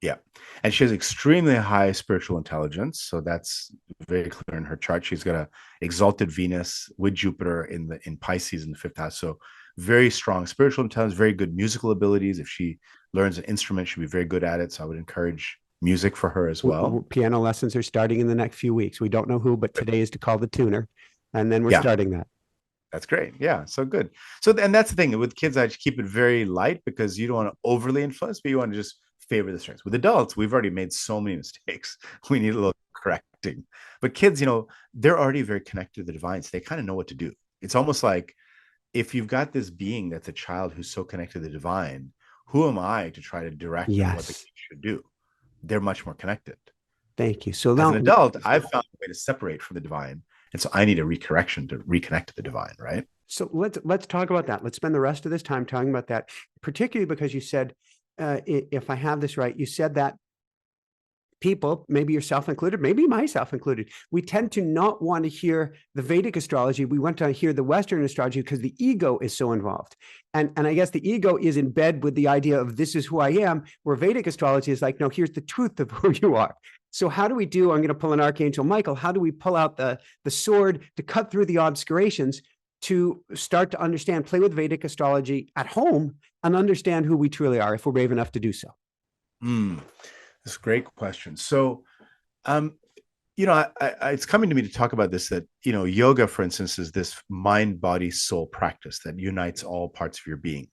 S2: Yeah. And she has extremely high spiritual intelligence. So that's very clear in her chart. She's got a exalted Venus with Jupiter in Pisces in the 5th house. So very strong spiritual intelligence, very good musical abilities. If she learns an instrument, she'll be very good at it. So I would encourage music for her as well.
S1: Piano lessons are starting in the next few weeks. We don't know who, but today is to call the tuner. And then we're starting that.
S2: That's great. Yeah. So good. So, and that's the thing with kids, I just keep it very light because you don't want to overly influence, but you want to just favor the strengths. With adults, we've already made so many mistakes. We need a little correcting. But kids, they're already very connected to the divine. So they kind of know what to do. It's almost like if you've got this being that's a child who's so connected to the divine, who am I to try to direct them what the kid should do? They're much more connected.
S1: Thank you. So
S2: now, as an adult, I've found a way to separate from the divine. And so I need a recorrection to reconnect to the divine, right?
S1: So let's talk about that. Let's spend the rest of this time talking about that, particularly because you said, if I have this right, you said that people, maybe yourself included, maybe myself included, we tend to not want to hear the Vedic astrology. We want to hear the Western astrology because the ego is so involved. And I guess the ego is in bed with the idea of this is who I am, where Vedic astrology is like, no, here's the truth of who you are. So how do we do, I'm going to pull an Archangel Michael, how do we pull out the sword to cut through the obscurations to start to understand, play with Vedic astrology at home and understand who we truly are if we're brave enough to do so?
S2: That's a great question. So, it's coming to me to talk about this, that, yoga, for instance, is this mind, body, soul practice that unites all parts of your being.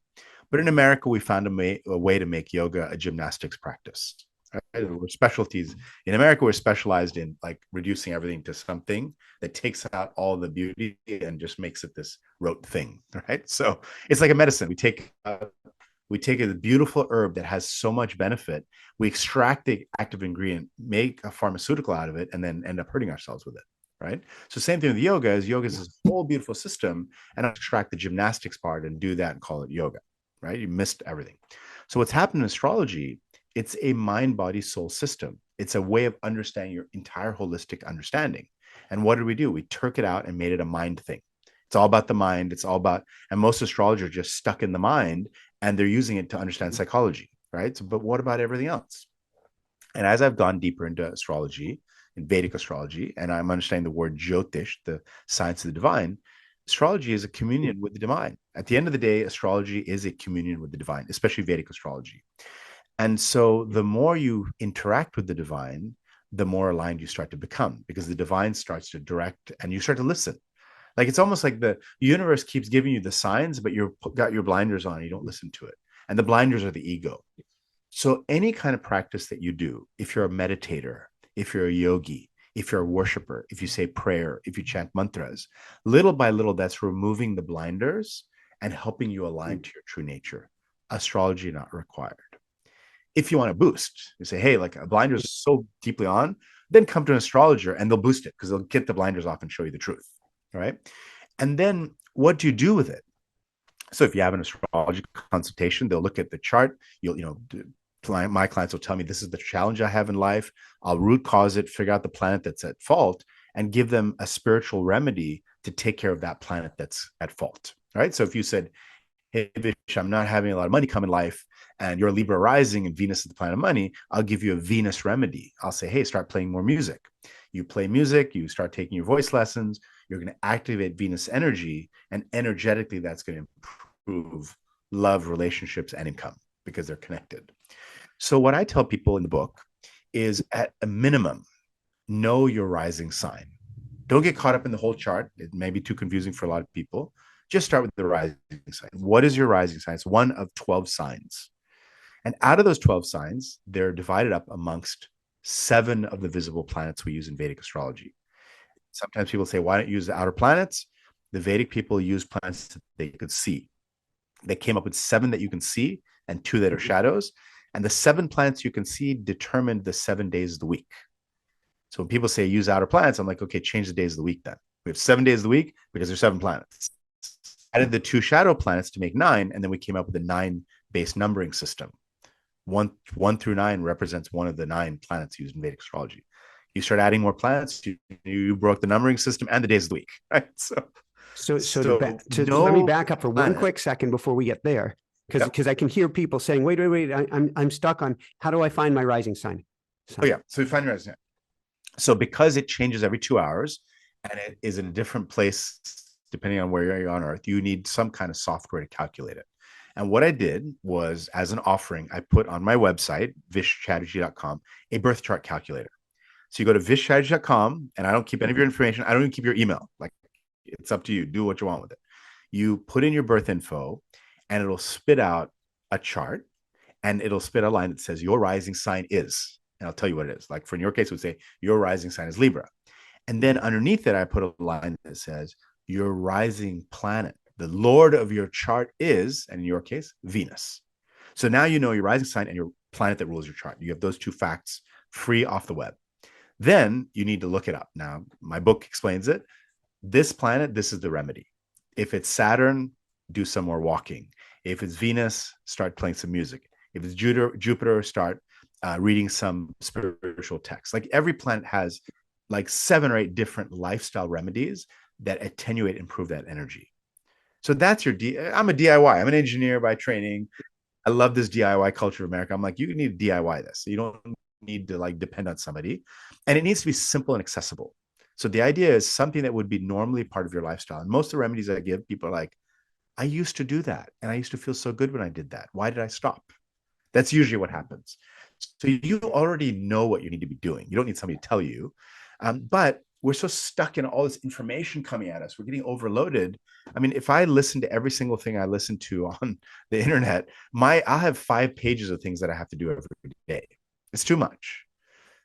S2: But in America, we found a way to make yoga a gymnastics practice. Right? We're specialties in America. We're specialized in like reducing everything to something that takes out all the beauty and just makes it this rote thing, right? So it's like a medicine. We take a beautiful herb that has so much benefit, we extract the active ingredient, make a pharmaceutical out of it, and then end up hurting ourselves with it, right? So same thing with yoga is this whole beautiful system, and I extract the gymnastics part and do that and call it yoga, right? You missed everything. So what's happened in astrology, it's a mind, body, soul system. It's a way of understanding your entire holistic understanding. And what did we do? We took it out and made it a mind thing. It's all about the mind. It's all about, and most astrologers are just stuck in the mind and they're using it to understand psychology, right? So, but what about everything else? And as I've gone deeper into astrology and Vedic astrology, and I'm understanding the word Jyotish, the science of the divine, astrology is a communion with the divine. At the end of the day, astrology is a communion with the divine, especially Vedic astrology. And so the more you interact with the divine, the more aligned you start to become because the divine starts to direct and you start to listen. Like it's almost like the universe keeps giving you the signs, but you've got your blinders on, you don't listen to it. And the blinders are the ego. So any kind of practice that you do, if you're a meditator, if you're a yogi, if you're a worshiper, if you say prayer, if you chant mantras, little by little, that's removing the blinders and helping you align to your true nature. Astrology not required. If you want to boost, you say, hey, like a blinders is so deeply on, then come to an astrologer and they'll boost it because they'll get the blinders off and show you the truth. Right. And then what do you do with it? So if you have an astrology consultation, they'll look at the chart. My clients will tell me this is the challenge I have in life. I'll root cause it, figure out the planet that's at fault, and give them a spiritual remedy to take care of that planet that's at fault. Right. So if you said, hey, Vish, I'm not having a lot of money come in life, and you're Libra rising and Venus is the planet of money, I'll give you a Venus remedy. I'll say, hey, start playing more music. You play music, you start taking your voice lessons, you're going to activate Venus energy, and energetically, that's going to improve love, relationships, and income because they're connected. So, what I tell people in the book is at a minimum, know your rising sign. Don't get caught up in the whole chart. It may be too confusing for a lot of people. Just start with the rising sign. What is your rising sign? It's one of 12 signs. And out of those 12 signs, they're divided up amongst 7 of the visible planets we use in Vedic astrology. Sometimes people say, why don't you use the outer planets? The Vedic people use planets that they could see. They came up with 7 that you can see and 2 that are shadows. And the 7 planets you can see determined the 7 days of the week. So when people say use outer planets, I'm like, okay, change the days of the week then. We have 7 days of the week because there's 7 planets. Added the 2 shadow planets to make 9, and then we came up with a 9-based numbering system. 1 through 9 represents one of the 9 planets used in Vedic astrology. You start adding more planets, you broke the numbering system and the days of the week, right?
S1: Let me back up for one quick second before we get there, because I can hear people saying, wait, I'm stuck on how do I find my rising sign?
S2: So you find your rising sign. So because it changes every 2 hours and it is in a different place depending on where you're on Earth, you need some kind of software to calculate it. And what I did was, as an offering, I put on my website, vishchatterji.com, a birth chart calculator. So you go to vishchatterji.com, and I don't keep any of your information. I don't even keep your email. Like, it's up to you. Do what you want with it. You put in your birth info, and it'll spit out a chart, and it'll spit a line that says your rising sign is, and I'll tell you what it is. Like for in your case, it would say your rising sign is Libra. And then underneath it, I put a line that says your rising planet. The Lord of your chart is, and in your case, Venus. So now you know your rising sign and your planet that rules your chart. You have those 2 facts free off the web. Then you need to look it up. Now, my book explains it. This planet, this is the remedy. If it's Saturn, do some more walking. If it's Venus, start playing some music. If it's Jupiter, start reading some spiritual text. Like every planet has like 7 or 8 different lifestyle remedies that attenuate, improve that energy. So that's your I'm a DIY. I'm an engineer by training. I love this DIY culture of America. I'm like, you need to DIY this. You don't need to like depend on somebody. And it needs to be simple and accessible. So the idea is something that would be normally part of your lifestyle. And most of the remedies I give, people are like, I used to do that. And I used to feel so good when I did that. Why did I stop? That's usually what happens. So you already know what you need to be doing. You don't need somebody to tell you. But we're so stuck in all this information coming at us. We're getting overloaded. I mean, if I listen to every single thing I listen to on the internet, I'll have 5 pages of things that I have to do every day. It's too much.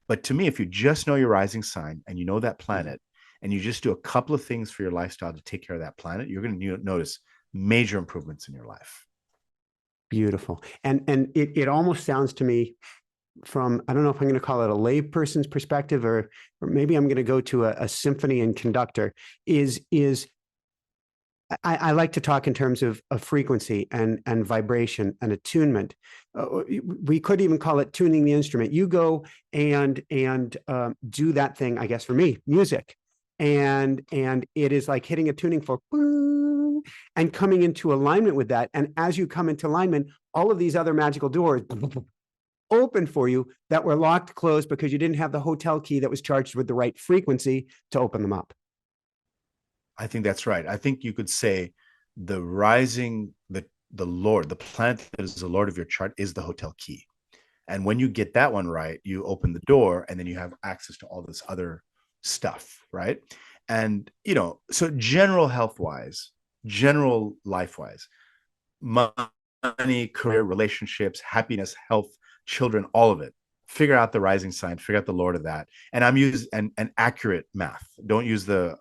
S2: But to me, if you just know your rising sign and you know that planet, and you just do a couple of things for your lifestyle to take care of that planet, you're going to notice major improvements in your life.
S1: Beautiful. And it almost sounds to me from, I don't know if I'm going to call it a lay person's perspective, or maybe I'm going to go to a symphony and conductor, is I like to talk in terms of frequency and vibration and attunement. We could even call it tuning the instrument. You go and do that thing, I guess, for me, music. And it is like hitting a tuning fork and coming into alignment with that. And as you come into alignment, all of these other magical doors open for you that were locked closed because you didn't have the hotel key that was charged with the right frequency to open them up.
S2: I think that's right. I think you could say the rising, the Lord, the planet that is the Lord of your chart is the hotel key. And when you get that one right, you open the door and then you have access to all this other stuff, right? And, so general health wise, general life wise, money, career, relationships, happiness, health, children, all of it. Figure out the rising sign, figure out the Lord of that. And I'm using an accurate math. Don't use the,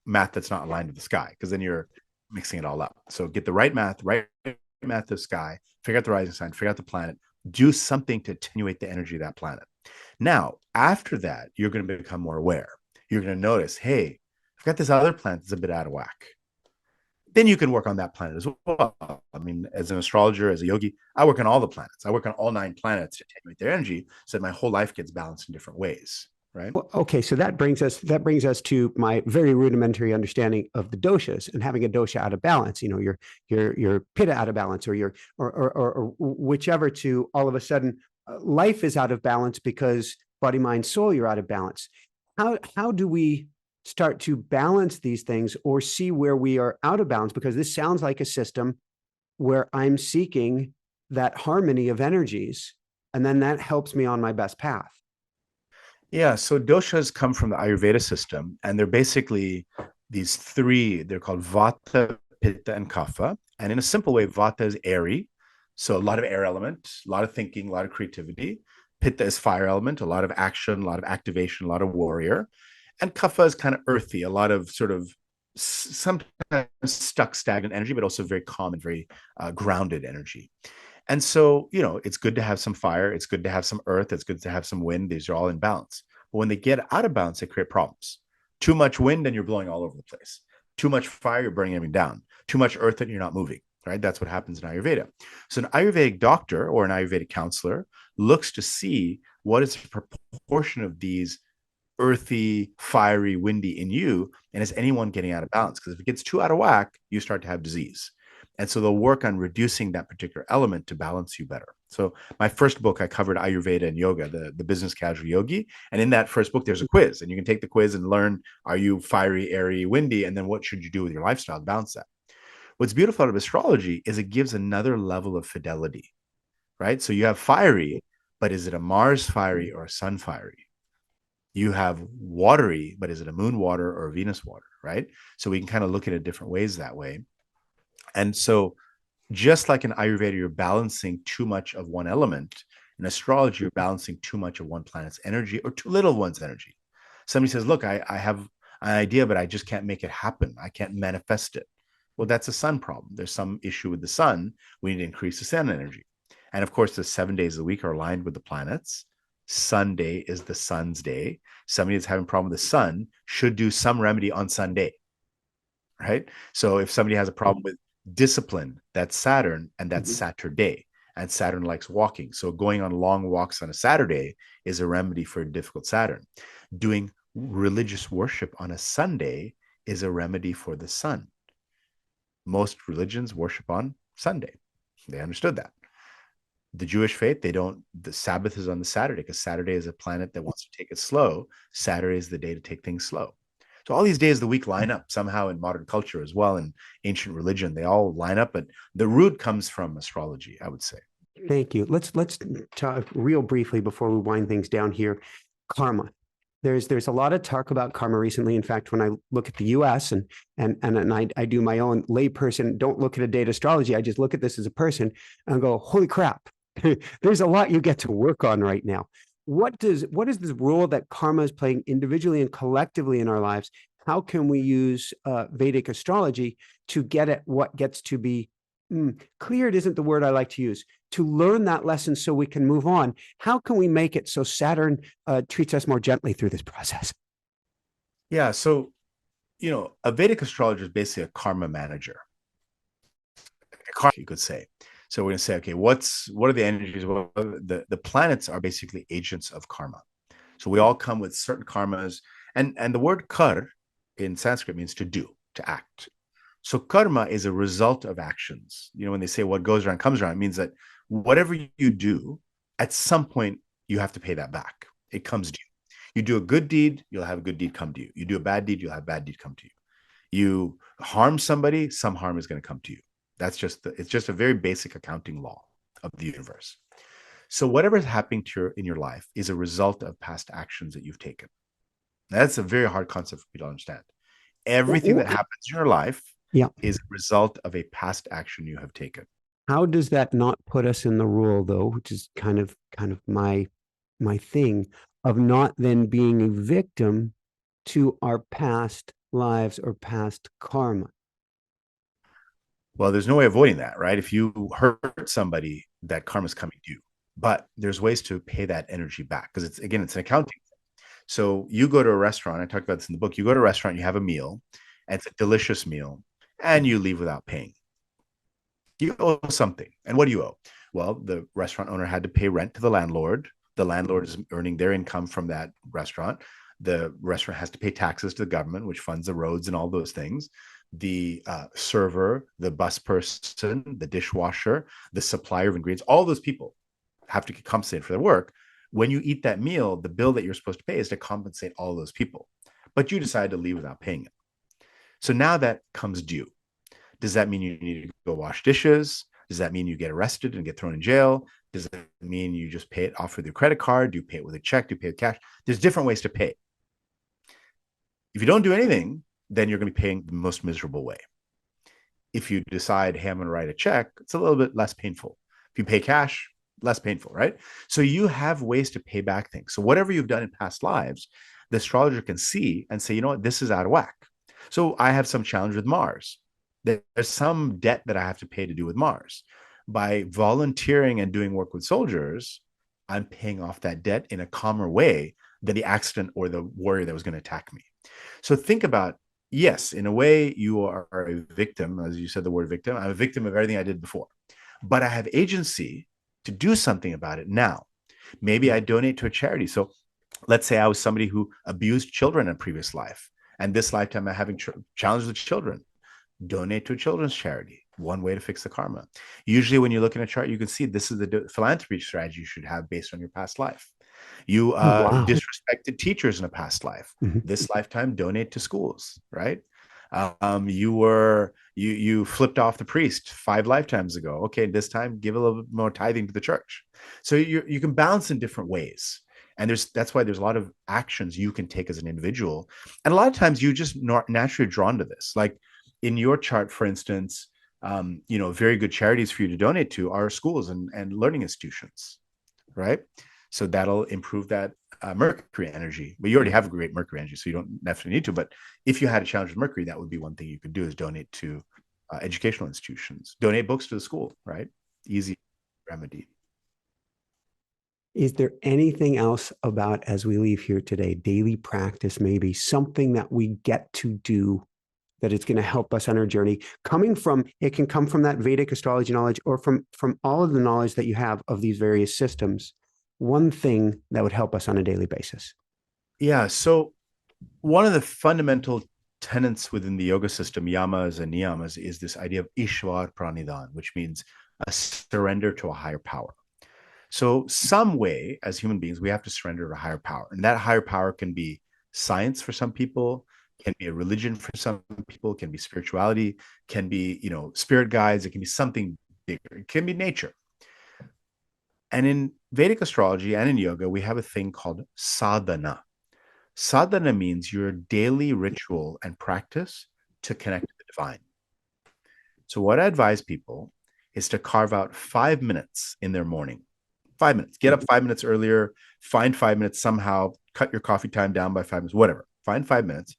S2: math that's not aligned to the sky, because then you're mixing it all up. So get the right math of the sky, figure out the rising sign, figure out the planet, do something to attenuate the energy of that planet. Now, after that, you're going to become more aware. You're going to notice, hey, I've got this other planet that's a bit out of whack. Then you can work on that planet as well. I mean, as an astrologer, as a yogi, I work on all the planets. I work on all 9 planets to attenuate their energy so that my whole life gets balanced in different ways, right?
S1: Well, okay, so that brings us to my very rudimentary understanding of the doshas and having a dosha out of balance. Your pitta out of balance, or or whichever. To all of a sudden, life is out of balance because body, mind, soul, you're out of balance. How do we start to balance these things or see where we are out of balance? Because this sounds like a system where I'm seeking that harmony of energies, and then that helps me on my best path.
S2: Yeah, so doshas come from the Ayurveda system, and they're basically these 3, they're called Vata, Pitta, and Kapha. And in a simple way, Vata is airy, so a lot of air element, a lot of thinking, a lot of creativity. Pitta is fire element, a lot of action, a lot of activation, a lot of warrior. And Kapha is kind of earthy, a lot of sort of sometimes stuck, stagnant energy, but also very calm and very grounded energy. And so, it's good to have some fire. It's good to have some earth. It's good to have some wind. These are all in balance. But when they get out of balance, they create problems. Too much wind and you're blowing all over the place. Too much fire, you're burning everything down. Too much earth and you're not moving, right? That's what happens in Ayurveda. So an Ayurvedic doctor or an Ayurvedic counselor looks to see what is the proportion of these earthy, fiery, windy in you, and is anyone getting out of balance? Because if it gets too out of whack, you start to have disease. And so they'll work on reducing that particular element to balance you better. So my first book, I covered Ayurveda and yoga, the business casual yogi. And in that first book, there's a quiz, and you can take the quiz and learn, are you fiery, airy, windy? And then what should you do with your lifestyle to balance that? What's beautiful out of astrology is it gives another level of fidelity, right? So you have fiery, but is it a Mars fiery or a sun fiery? You have watery, but is it a moon water or a Venus water, right? So we can kind of look at it different ways that way. And so just like in Ayurveda, you're balancing too much of one element. In astrology, you're balancing too much of one planet's energy or too little one's energy. Somebody says, look, I have an idea, but I just can't make it happen. I can't manifest it. Well, that's a sun problem. There's some issue with the sun. We need to increase the sun energy. And of course, the 7 days of the week are aligned with the planets. Sunday is the sun's day. Somebody that's having a problem with the sun should do some remedy on Sunday, right? So if somebody has a problem with discipline, that's Saturn, and that's Saturday. And Saturn likes walking. So going on long walks on a Saturday is a remedy for a difficult Saturn. Doing religious worship on a Sunday is a remedy for the sun. Most religions worship on Sunday. They understood that. The Jewish faith, the Sabbath is on the Saturday because Saturday is a planet that wants to take it slow. Saturday is the day to take things slow. So all these days of the week line up somehow in modern culture as well, in ancient religion. They all line up, but the root comes from astrology, I would say.
S1: Thank you. Let's talk real briefly before we wind things down here. Karma. There's a lot of talk about karma recently. In fact, when I look at the U.S. and I do my own layperson, don't look at a date astrology. I just look at this as a person and go, holy crap. There's a lot you get to work on right now. What is the role that karma is playing individually and collectively in our lives? How can we use Vedic astrology to get at what gets to be cleared? Isn't the word I like to use. To learn that lesson so we can move on. How can we make it so Saturn treats us more gently through this process?
S2: Yeah. So, a Vedic astrologer is basically a karma manager, you could say. So we're going to say, okay, what are the energies? Well, the planets are basically agents of karma. So we all come with certain karmas, and the word kar in Sanskrit means to do, to act. So karma is a result of actions. When they say what goes around comes around, it means that whatever you do, at some point you have to pay that back. It comes to you. You do a good deed, you'll have a good deed come to you. You do a bad deed, you'll have a bad deed come to you. You harm somebody, some harm is going to come to you. It's just a very basic accounting law of the universe. So whatever is happening in your life is a result of past actions that you've taken. That's a very hard concept for people to understand. Everything that happens in your life
S1: Yeah.
S2: is a result of a past action you have taken.
S1: How does that not put us in the rule, though, which is kind of my thing of not then being a victim to our past lives or past karma?
S2: Well, there's no way of avoiding that, right? If you hurt somebody, that karma's coming to you. But there's ways to pay that energy back because it's an accounting. So you go to a restaurant, I talked about this in the book. You go to a restaurant, you have a meal, and it's a delicious meal, and you leave without paying. You owe something. And what do you owe? Well, the restaurant owner had to pay rent to the landlord. The landlord is earning their income from that restaurant. The restaurant has to pay taxes to the government, which funds the roads and all those things. The server, the bus person, the dishwasher, the supplier of ingredients, all those people have to get compensated for their work. When you eat that meal, the bill that you're supposed to pay is to compensate all those people. But you decide to leave without paying it. So now that comes due. Does that mean you need to go wash dishes? Does that mean you get arrested and get thrown in jail? Does that mean you just pay it off with your credit card? Do you pay it with a check? Do you pay with cash? There's different ways to pay. If you don't do anything, then you're going to be paying the most miserable way. If you decide, hey, I'm going to write a check, it's a little bit less painful. If you pay cash, less painful, right? So you have ways to pay back things. So whatever you've done in past lives, the astrologer can see and say, you know what, this is out of whack. So I have some challenge with Mars. There's some debt that I have to pay to do with Mars. By volunteering and doing work with soldiers, I'm paying off that debt in a calmer way than the accident or the warrior that was going to attack me. So think about, yes, in a way, you are a victim, as you said the word victim. I'm a victim of everything I did before, but I have agency to do something about it now. Maybe I donate to a charity. So let's say I was somebody who abused children in a previous life, and this lifetime I'm having challenges with children. Donate to a children's charity. One way to fix the karma. Usually when you look in a chart, you can see this is the philanthropy strategy you should have based on your past life. You disrespected teachers in a past life.
S1: Mm-hmm.
S2: This lifetime, donate to schools, right? You flipped off the priest 5 lifetimes ago. Okay, this time give a little bit more tithing to the church. So you can balance in different ways. And that's why there's a lot of actions you can take as an individual. And a lot of times you just naturally drawn to this. Like in your chart, for instance, very good charities for you to donate to are schools and learning institutions, right? So that'll improve that Mercury energy. But you already have a great Mercury energy, so you don't necessarily need to. But if you had a challenge with Mercury, that would be one thing you could do is donate to educational institutions, donate books to the school, right? Easy remedy.
S1: Is there anything else about, as we leave here today, daily practice, maybe something that we get to do that it's going to help us on our journey? It can come from that Vedic astrology knowledge or from all of the knowledge that you have of these various systems. One thing that would help us on a daily basis.
S2: Yeah. So one of the fundamental tenets within the yoga system, yamas and niyamas, is this idea of Ishwar Pranidhan, which means a surrender to a higher power. So some way as human beings, we have to surrender to a higher power. And that higher power can be science for some people, can be a religion for some people, can be spirituality, can be, spirit guides. It can be something bigger. It can be nature. And in Vedic astrology and in yoga, we have a thing called sadhana. Sadhana means your daily ritual and practice to connect to the divine. So what I advise people is to carve out 5 minutes in their morning. 5 minutes. Get up 5 minutes earlier, find 5 minutes somehow, cut your coffee time down by 5 minutes, whatever. Find 5 minutes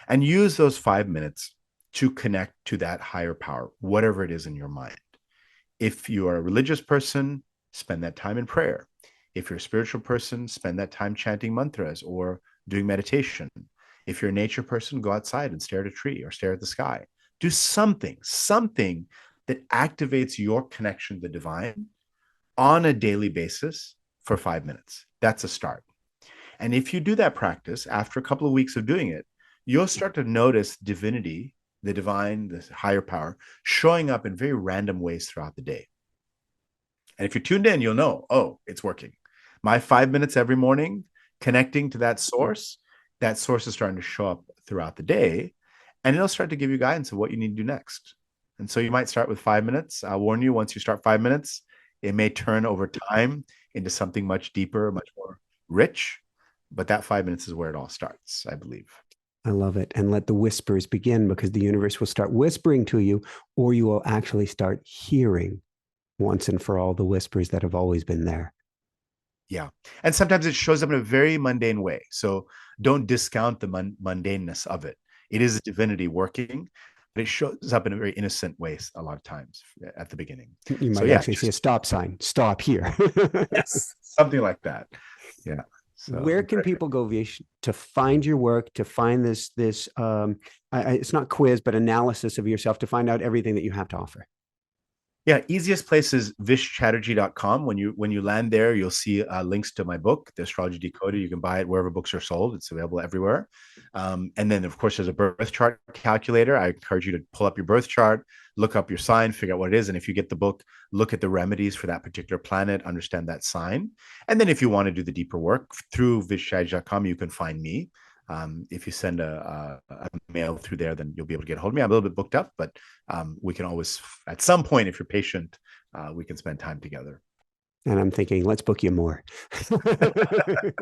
S2: and use those 5 minutes to connect to that higher power, whatever it is in your mind. If you are a religious person, spend that time in prayer. If you're a spiritual person, spend that time chanting mantras or doing meditation. If you're a nature person, go outside and stare at a tree or stare at the sky. Do something that activates your connection to the divine on a daily basis for 5 minutes. That's a start. And if you do that practice, after a couple of weeks of doing it, you'll start to notice divinity, the divine, the higher power, showing up in very random ways throughout the day. And if you're tuned in, you'll know, oh, it's working. My 5 minutes every morning, connecting to that source is starting to show up throughout the day, and it'll start to give you guidance of what you need to do next. And so you might start with 5 minutes. I'll warn you, once you start 5 minutes, it may turn over time into something much deeper, much more rich. But that 5 minutes is where it all starts, I believe.
S1: I love it. And let the whispers begin, because the universe will start whispering to you, or you will actually start hearing once and for all the whispers that have always been there.
S2: Yeah. And sometimes it shows up in a very mundane way. So don't discount the mundaneness of it. It is a divinity working, but it shows up in a very innocent way a lot of times at the beginning.
S1: You might actually see a stop sign, stop here.
S2: Yes, something like that. Yeah. So,
S1: where can people go, Vish, to find your work, to find this it's not quiz, but analysis of yourself, to find out everything that you have to offer?
S2: Yeah, easiest place is vishchatterji.com. When you land there, you'll see links to my book, The Astrology Decoded. You can buy it wherever books are sold. It's available everywhere. And then, of course, there's a birth chart calculator. I encourage you to pull up your birth chart, look up your sign, figure out what it is. And if you get the book, look at the remedies for that particular planet, understand that sign. And then if you want to do the deeper work, through vishchatterji.com, you can find me. If you send a mail through there, then you'll be able to get a hold of me. I'm a little bit booked up, but we can always, at some point, if you're patient, we can spend time together.
S1: And I'm thinking, let's book you more. So everybody,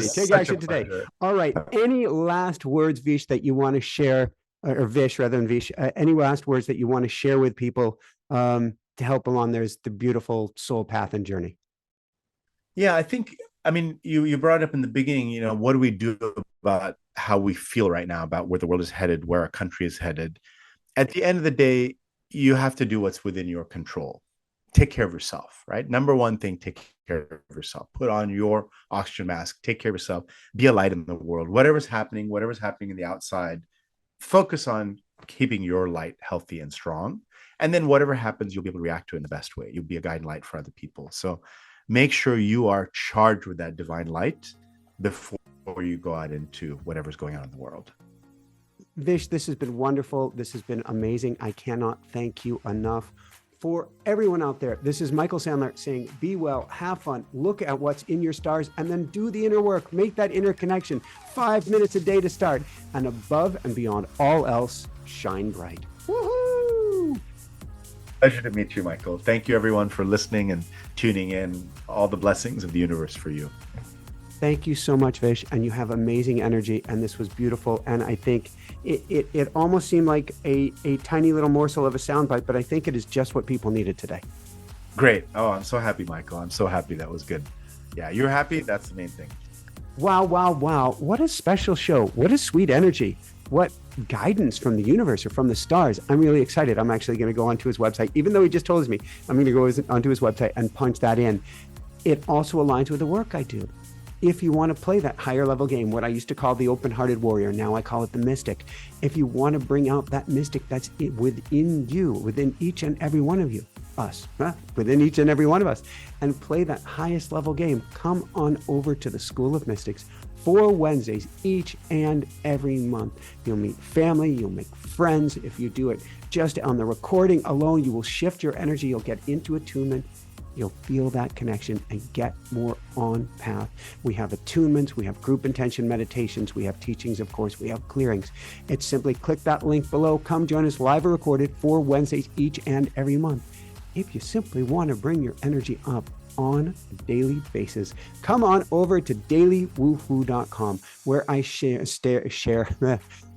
S1: take action today. All right. Any last words, Vish, that you want to share, or Vish rather than Vish, any last words that you want to share with people to help along the beautiful soul path and journey?
S2: Yeah, I mean, you brought up in the beginning, what do we do about how we feel right now about where the world is headed, where our country is headed? At the end of the day, you have to do what's within your control. Take care of yourself, right? Number one thing, take care of yourself. Put on your oxygen mask, take care of yourself, be a light in the world. Whatever's happening in the outside, focus on keeping your light healthy and strong. And then whatever happens, you'll be able to react to it in the best way. You'll be a guiding light for other people. So make sure you are charged with that divine light before you go out into whatever's going on in the world.
S1: Vish, this has been wonderful. This has been amazing. I cannot thank you enough. For everyone out there, this is Michael Sandler saying, be well, have fun, look at what's in your stars, and then do the inner work. Make that inner connection. 5 minutes a day to start. And above and beyond all else, shine bright. Woohoo!
S2: Pleasure to meet you, Michael. Thank you, everyone, for listening and tuning in. All the blessings of the universe for you.
S1: Thank you so much, Vish. And you have amazing energy. And this was beautiful. And I think it almost seemed like a tiny little morsel of a soundbite, but I think it is just what people needed today.
S2: Great. Oh, I'm so happy, Michael. I'm so happy. That was good. Yeah, you're happy. That's the main thing.
S1: Wow, wow, wow. What a special show. What a sweet energy. What guidance from the universe or from the stars. I'm really excited. I'm actually going to go onto his website. Even though he just told me, I'm going to go onto his website and punch that in. It also aligns with the work I do. If you want to play that higher level game, what I used to call the open-hearted warrior, now I call it the mystic. If you want to bring out that mystic that's within you, within each and every one of you, within each and every one of us, and play that highest level game, come on over to the School of Mystics 4 Wednesdays each and every month. You'll meet family, you'll make friends. If you do it just on the recording alone, you will shift your energy, you'll get into attunement. You'll feel that connection and get more on path. We have attunements, we have group intention meditations, we have teachings, of course, we have clearings. It's simply click that link below. Come join us live or recorded 4 Wednesdays each and every month. If you simply want to bring your energy up, on a daily basis. Come on over to dailywoohoo.com, where I share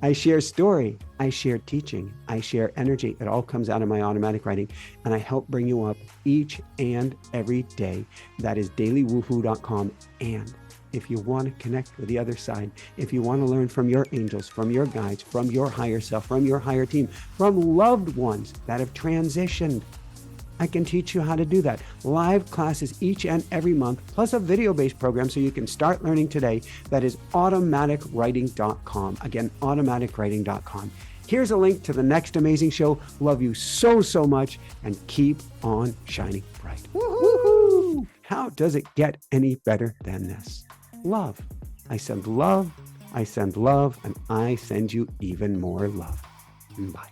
S1: I share story, I share teaching, I share energy. It all comes out of my automatic writing, and I help bring you up each and every day. That is dailywoohoo.com. And if you want to connect with the other side, if you want to learn from your angels, from your guides, from your higher self, from your higher team, from loved ones that have transitioned, I can teach you how to do that. Live classes each and every month, plus a video-based program so you can start learning today. That is automaticwriting.com. Again, automaticwriting.com. Here's a link to the next amazing show. Love you so, so much, and keep on shining bright. Woohoo! How does it get any better than this? Love. I send love, and I send you even more love. Bye.